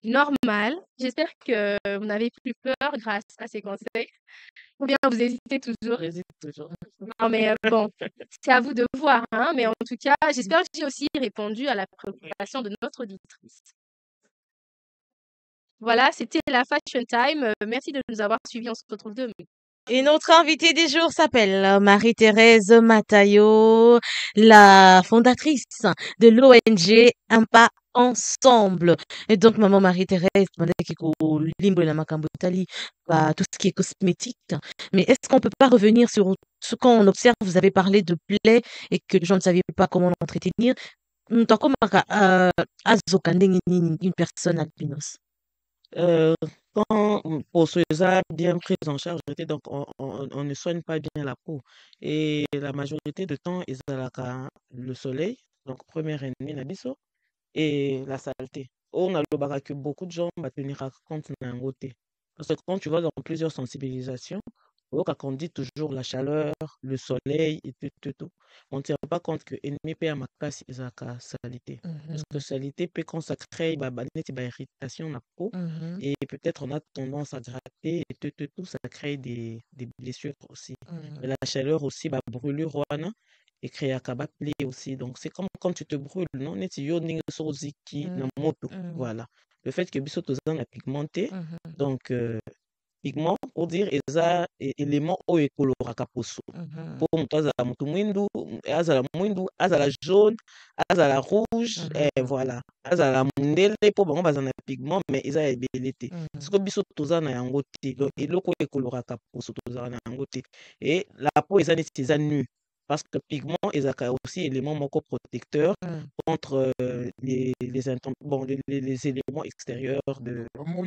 normal. J'espère que vous n'avez plus peur grâce à ces conseils. Ou bien vous hésitez toujours. J'hésite toujours. Non, mais bon, c'est à vous de voir. Hein, mais en tout cas, j'espère que j'ai aussi répondu à la préoccupation de notre auditrice. Voilà, c'était la Fashion Time. Merci de nous avoir suivis. On se retrouve demain. Et notre invitée du jour s'appelle Marie-Thérèse Matayo, la fondatrice de l'ONG Un Pas Ensemble. Et donc, maman Marie-Thérèse, tout ce qui est cosmétique. Mais est-ce qu'on peut pas revenir sur ce qu'on observe? Vous avez parlé de plaies et que les gens ne savaient pas comment l'entretenir. Une personne albinos. Quand pour ceux-là bien pris en charge, donc on ne soigne pas bien la peau. Et la majorité de temps, ils ont le soleil, donc premier ennemi, l'abisso, et la saleté. On a le que beaucoup de gens vont tenir compte d'un côté. Parce que quand tu vas dans plusieurs sensibilisations, on dit toujours la chaleur, le soleil et tout. On ne tient pas compte que l'ennemi peut avoir une salité. Parce que salité peut quand ça crée une irritation dans la peau et peut-être on a tendance à gratter et tout, ça crée des blessures aussi. Mais la chaleur aussi, brûlure, et créer un play aussi. Donc, c'est comme quand tu te brûles, non? Neti yo ninga soziki na moto. Voilà. Le fait que biso tozana pigmenté, donc, pigment, pour dire, eza élément oyo ekoloraka poso. Po moto azala moto mwindu, azala mwindu, azala jaune, azala rouge, voilà. Azala mundele, po bango bazana pigment, mais eza ebele te. Siko biso tozana yango te. Donc, eloko oyo ekoloraka poso tozala na yango te. Et la peau eza neti eza nue. Parce que pigment ezaka aussi élément moko protecteur contre les éléments extérieurs de moi,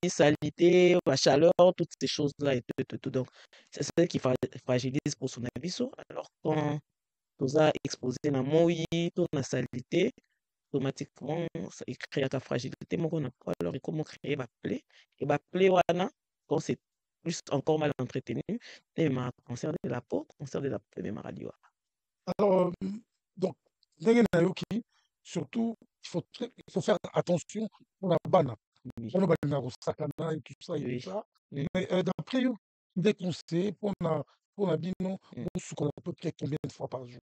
salité, la chaleur, toutes ces choses-là et tout. Donc, c'est ce qui fragilise pour son abisso. Alors, quand tu as exposé la moi, la salité, automatiquement, ça crée la fragilité. Alors, comment créer ma plaie? Et ma plaie, voilà, quand c'est plus encore mal entretenu, et ma cancer de la peau et ma radio. Alors, donc, surtout, il faut faire attention pour la banane. Oui. On a sakana et tout ça et tout ça. Mais d'après vous, des conseils pour la bino, on a à peu près combien de fois par jour?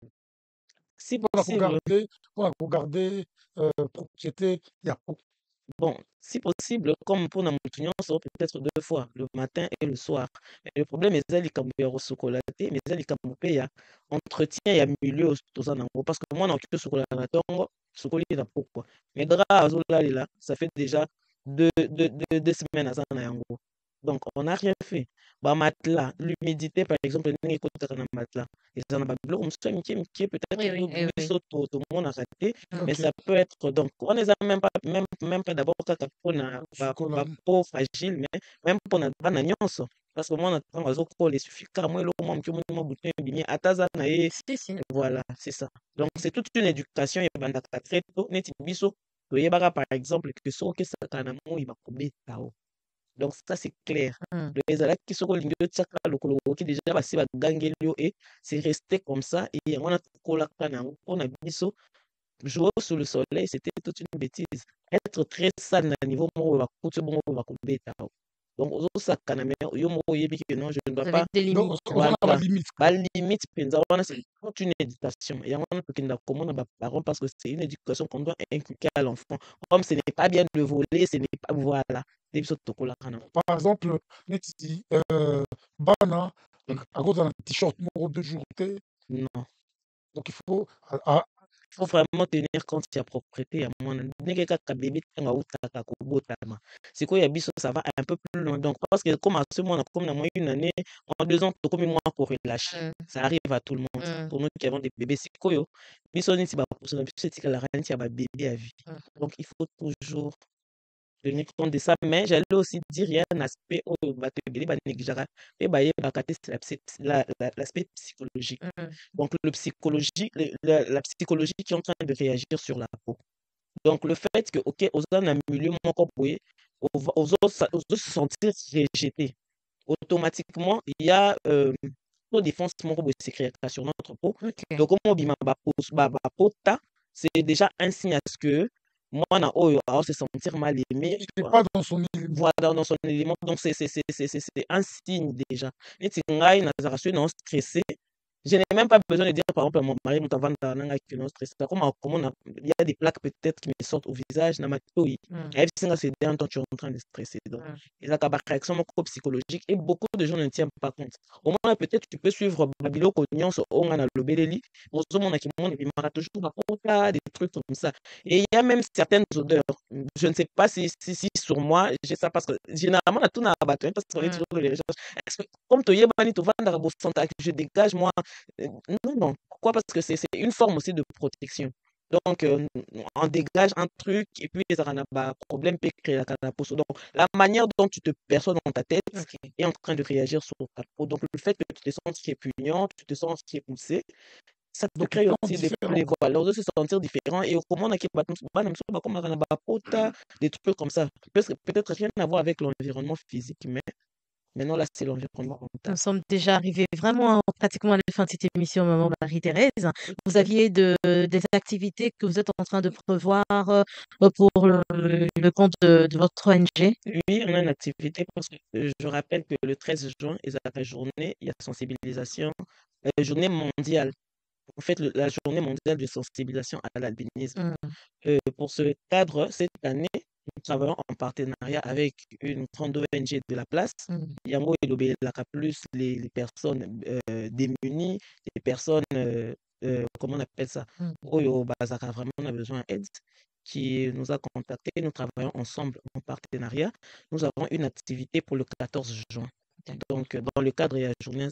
Si possible. Pour regarder propriété, il y a bon, si possible, comme pour la moutonnion, ça peut-être 2 fois, le matin et le soir. Mais le problème est que les chocolaté, mais les camoupeya, entretien et à milieu aux anangos. Parce que moi, dans le chocolat, chocolat, pourquoi? Mais grâce là, ça fait déjà 2 semaines à Zanayango. Donc, on n'a rien fait. Bah, matelas, l'humidité, par exemple, n'est pas un matelas. Et ça n'a pas de peut-être tout le monde a raté, mais ça peut être. Donc, on les a même pas d'abord pour la peau fragile, mais même pour la banane. Parce que moi, on a les suffit car moi, le moment que moi, bouton bimé, ataza nae. Voilà, c'est ça. Donc, c'est toute une éducation et bandaka très tôt. Neti biso, par exemple, que ce que ça kanamo, il va couper tao. Donc, ça, c'est clair. Le Ezalak qui sont qui déjà passé à Gangelio et c'est resté comme ça. Et on a biso jouer sous le soleil, c'était toute une bêtise. Être très sale à niveau donc, ça, non, je ne dois pas. Limite, c'est toute une éducation. Et on peut parents parce que c'est une éducation qu'on doit inculquer à l'enfant. Comme ce n'est pas bien de voler, ce n'est pas. Voilà. Par exemple, Bana, à cause d'un t-shirt de jour. Non. Donc, il faut vraiment tenir compte de la propriété. C'est quoi, ça va un peu plus loin. Donc, parce que comme à ce moment, comme dans une année, en 2 ans, comme moi, pour relâcher. Ça arrive à tout le monde. Pour nous qui avons des bébés, c'est quoi, bébé à vie. Donc, il faut toujours tenir compte de ça, mais j'allais aussi dire il y a un aspect l'aspect psychologique. Donc la psychologie qui est en train de réagir sur la peau. Donc le fait que ok aux un milieu aux autres se sentir rejeté, automatiquement il y a nos défenses de sécrétion sur notre peau. Donc comme c'est déjà un signe à ce que moi, on se sentir mal aimé. Pas dans son élément. Voilà, dans son élément. Donc, c'est un signe déjà. Et si on a stressé, je n'ai même pas besoin de dire, par exemple, à mon mari, il y a des plaques peut-être qui me sortent au visage. C'est quand tu es en train de stresser. Donc, il y a une réaction psychologique et beaucoup de gens ne tiennent pas compte. Au moins, peut-être tu peux suivre Babilo Cognon sur Ongan à l'Obéleli. Des trucs comme ça. Et il y a même certaines odeurs. Je ne sais pas si sur moi, j'ai ça parce que généralement, on a tout dans la bataille parce qu'on est toujours dans les recherches. Est-ce que, comme tu je dégage, moi, non. Pourquoi? Parce que c'est une forme aussi de protection. Donc, on dégage un truc et puis ça a un problème peut créer la peau. Donc, la manière dont tu te perçois dans ta tête est en train de réagir sur ta peau. Donc, le fait que tu te sens répugnant, tu te sens repoussé, ça te crée aussi des alors de se sentir différent et comment on a des trucs comme ça. Peut-être rien à voir avec l'environnement physique, mais maintenant là c'est l'environnement mental. Nous sommes déjà arrivés vraiment pratiquement à la fin de cette émission, maman Marie-Thérèse. Vous aviez des activités que vous êtes en train de prévoir pour le compte de votre ONG? Oui, on a une activité parce que je rappelle que le 13 juin, il y a la journée, il y a sensibilisation journée mondiale, en fait, la journée mondiale de sensibilisation à l'albinisme. Pour ce cadre, cette année, nous travaillons en partenariat avec une grande ONG de la place, Yango et Laka plus les personnes démunies, les personnes, comment on appelle ça, Oyo Bazaka vraiment on a besoin d'aide, qui nous a contactés. Nous travaillons ensemble en partenariat. Nous avons une activité pour le 14 juin. Donc, dans le cadre de la journée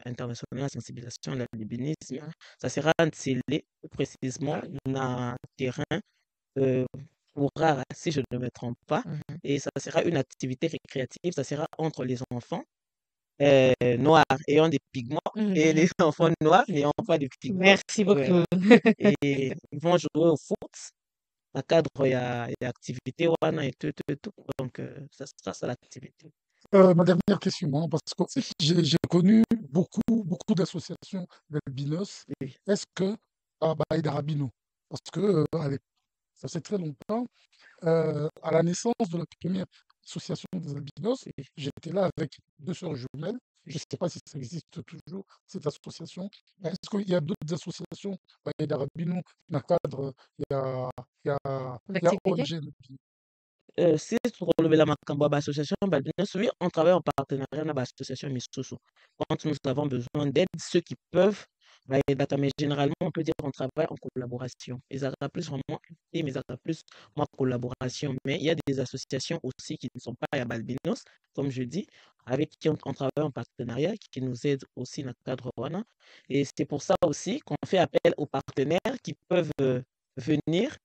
internationale de sensibilisation à l'albinisme, ça sera scellé précisément dans un terrain pour rare, si je ne me trompe pas. Et ça sera une activité récréative, ça sera entre les enfants noirs ayant des pigments et les enfants noirs n'ayant pas de pigments. Merci beaucoup. Et ils vont jouer au foot. Dans le cadre, il y a activité, et tout. Donc, ça sera ça l'activité. Ma dernière question, hein, parce que j'ai connu beaucoup d'associations d'albinos. Est-ce que Baïda Rabino, parce que ça fait très longtemps, à la naissance de la première association des albinos, j'étais là avec 2 sœurs jumelles. Je ne sais pas si ça existe toujours, cette association. Est-ce qu'il y a d'autres associations, Baïda Rabino, dans le cadre, il y a L'activité? ONG. Si pour relever la Macamba Association, oui, on travaille en partenariat avec l'association Misusu. Quand nous avons besoin d'aide, ceux qui peuvent, mais généralement, on peut dire qu'on travaille en collaboration. Et ça sera plus vraiment, mais ça sera plus en collaboration. Mais il y a des associations aussi qui ne sont pas à Balbinos, comme je dis, avec qui on travaille en partenariat, qui nous aident aussi dans le cadre WANA. Et c'est pour ça aussi qu'on fait appel aux partenaires qui peuvent venir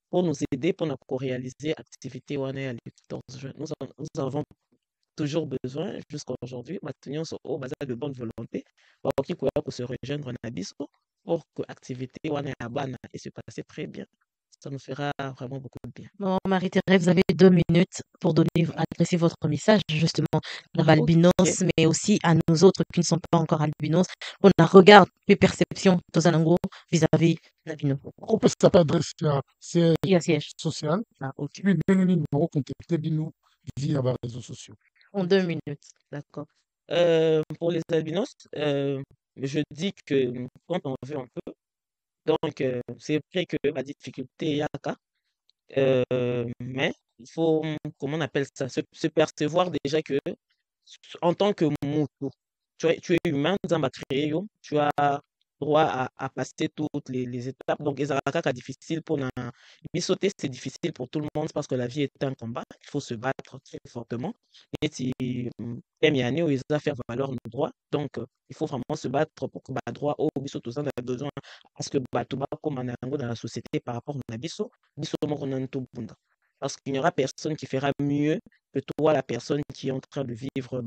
pour nous aider pour nous réaliser l'activité où on est à le 14 juin. Nous avons toujours besoin, jusqu'à aujourd'hui, maintenir au bazar de bonne volonté, pour se rejoindre en abysso, pour que l'activité où on est à Bana et se passer très bien. Ça nous fera vraiment beaucoup de bien. Bon, Marie-Thérèse, vous avez 2 minutes pour adresser votre message justement à l'albinos, mais aussi à nous autres qui ne sont pas encore albinos. On a regard les perceptions dans un gros vis-à-vis de l'albinos. On peut s'adresser à siège social. Ok. Puis, numéro contactez nous via les réseaux sociaux. En 2 minutes. D'accord. Pour les albinos, je dis que quand on veut, on peut. Donc, c'est vrai que la difficulté, mais il faut, comment on appelle ça, se percevoir déjà que, en tant que moto, tu es humain, tu as droit à passer toutes les étapes. Donc, c'est difficile pour sauter, c'est difficile pour tout le monde parce que la vie est un combat. Il faut se battre très fortement. Et si ils ont faire valoir nos droits. Donc, il faut vraiment se battre pour que les droits au biso tout ça a besoin parce que tout comme dans la société par rapport à biso parce qu'il n'y aura personne qui fera mieux que toi, la personne qui est en train de vivre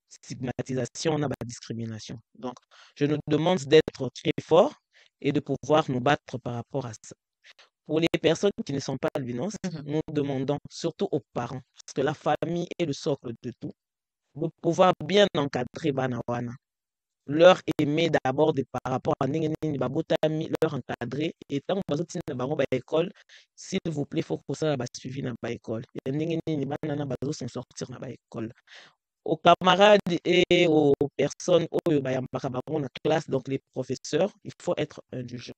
stigmatisation, la discrimination. Donc, je nous demande d'être très forts et de pouvoir nous battre par rapport à ça. Pour les personnes qui ne sont pas albinos, nous demandons surtout aux parents, parce que la famille est le socle de tout, de pouvoir bien encadrer Banawana. Leur aimer d'abord par rapport à leur encadrer et tant que école, s'il vous plaît, il faut que ça soit suivi dans l'école. S'en sortir dans l'école. Aux camarades et aux personnes dans la classe, donc les professeurs, il faut être indulgent.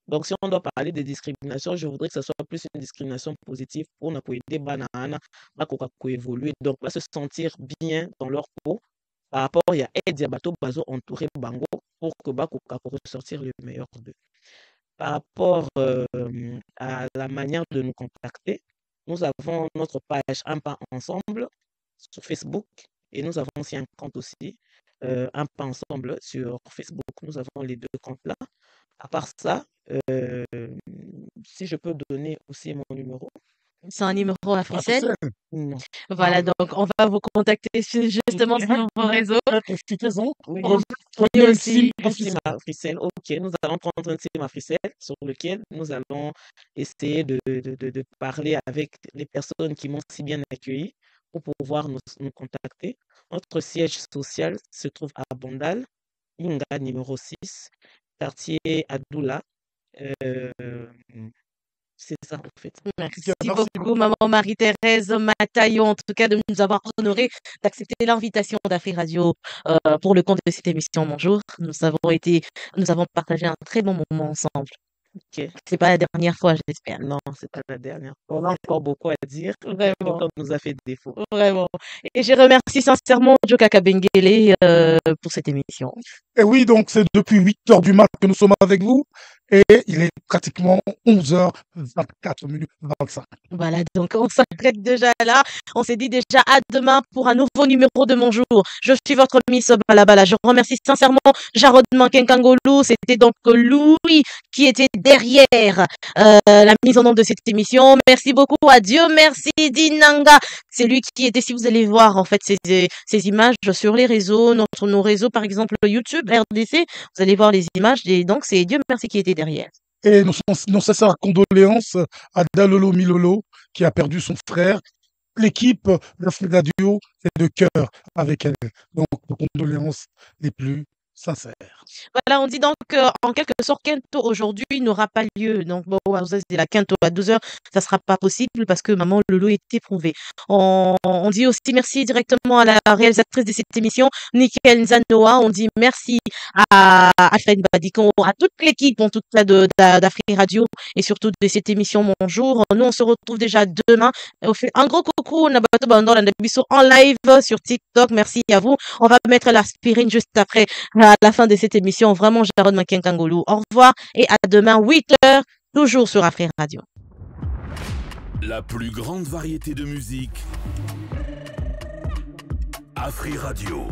Donc, si on doit parler de discrimination, je voudrais que ce soit plus une discrimination positive pour nous aider à évoluer. Donc, va se sentir bien dans leur peau. Par rapport, il y a Ediabato Bazo entouré Bango pour que Bakoka ressortir le meilleur d'eux. Par rapport à la manière de nous contacter, nous avons notre page Un Pas Ensemble sur Facebook et nous avons aussi un compte aussi, Un Pas Ensemble sur Facebook. Nous avons les 2 comptes-là. À part ça, si je peux donner aussi mon numéro. C'est un numéro à Frissel? Non. Voilà, donc on va vous contacter justement sur vos réseaux. Oui, aussi. Frissel, ok, nous allons prendre un thème à Frissel sur lequel nous allons essayer de parler avec les personnes qui m'ont si bien accueilli pour pouvoir nous contacter. Notre siège social se trouve à Bondal, Inga numéro 6, quartier Adoula. C'est ça, en fait. Merci Merci beaucoup, maman Marie-Thérèse Mataillon, en tout cas, de nous avoir honoré d'accepter l'invitation d'Afri Radio pour le compte de cette émission Bonjour. Nous avons partagé un très bon moment ensemble. Ok. C'est pas la dernière fois, j'espère. Non, c'est pas la dernière. On a encore beaucoup à dire. Le Vraiment, temps nous a fait défaut. vraiment. Et je remercie sincèrement Joka Kabengele pour cette émission. Et oui, donc c'est depuis 8h du mat que nous sommes avec vous. Et il est pratiquement 11h24 minutes 25. Voilà, donc on s'arrête déjà là. On s'est dit déjà à demain pour un nouveau numéro de Mon Jour. Je suis votre Miss Balabala. Je remercie sincèrement Jarod Mankenkangolu. C'était donc Louis qui était derrière la mise en onde de cette émission. Merci beaucoup à Dieu. Merci Dinanga. C'est lui qui était, si vous allez voir en fait ces images sur les réseaux, nos réseaux par exemple YouTube, RDC, vous allez voir les images et donc c'est Dieu merci qui était derrière. Et nos sincères condoléances à Dalolo Milolo qui a perdu son frère. L'équipe d'Afri Radio est de cœur avec elle. Donc, nos condoléances les plus sincères. Voilà, on dit donc en quelque sorte Kento aujourd'hui n'aura pas lieu. Donc bon, c'est la Kento à 12h, ça sera pas possible parce que maman Lolo est éprouvée. On dit aussi merci directement à la réalisatrice de cette émission, Nickel Nzanoa. On dit merci à Alfred Badikon, à toute l'équipe en tout cas d'Afri Radio et surtout de cette émission Bonjour. Nous on se retrouve déjà demain. On fait un gros coucou on a en live sur TikTok. Merci à vous. On va mettre l'aspirine juste après à la fin de cette émission. Vraiment, Jarod Mankenkangolu. Au revoir et à demain, 8h, toujours sur Afri Radio. La plus grande variété de musique. Afri Radio.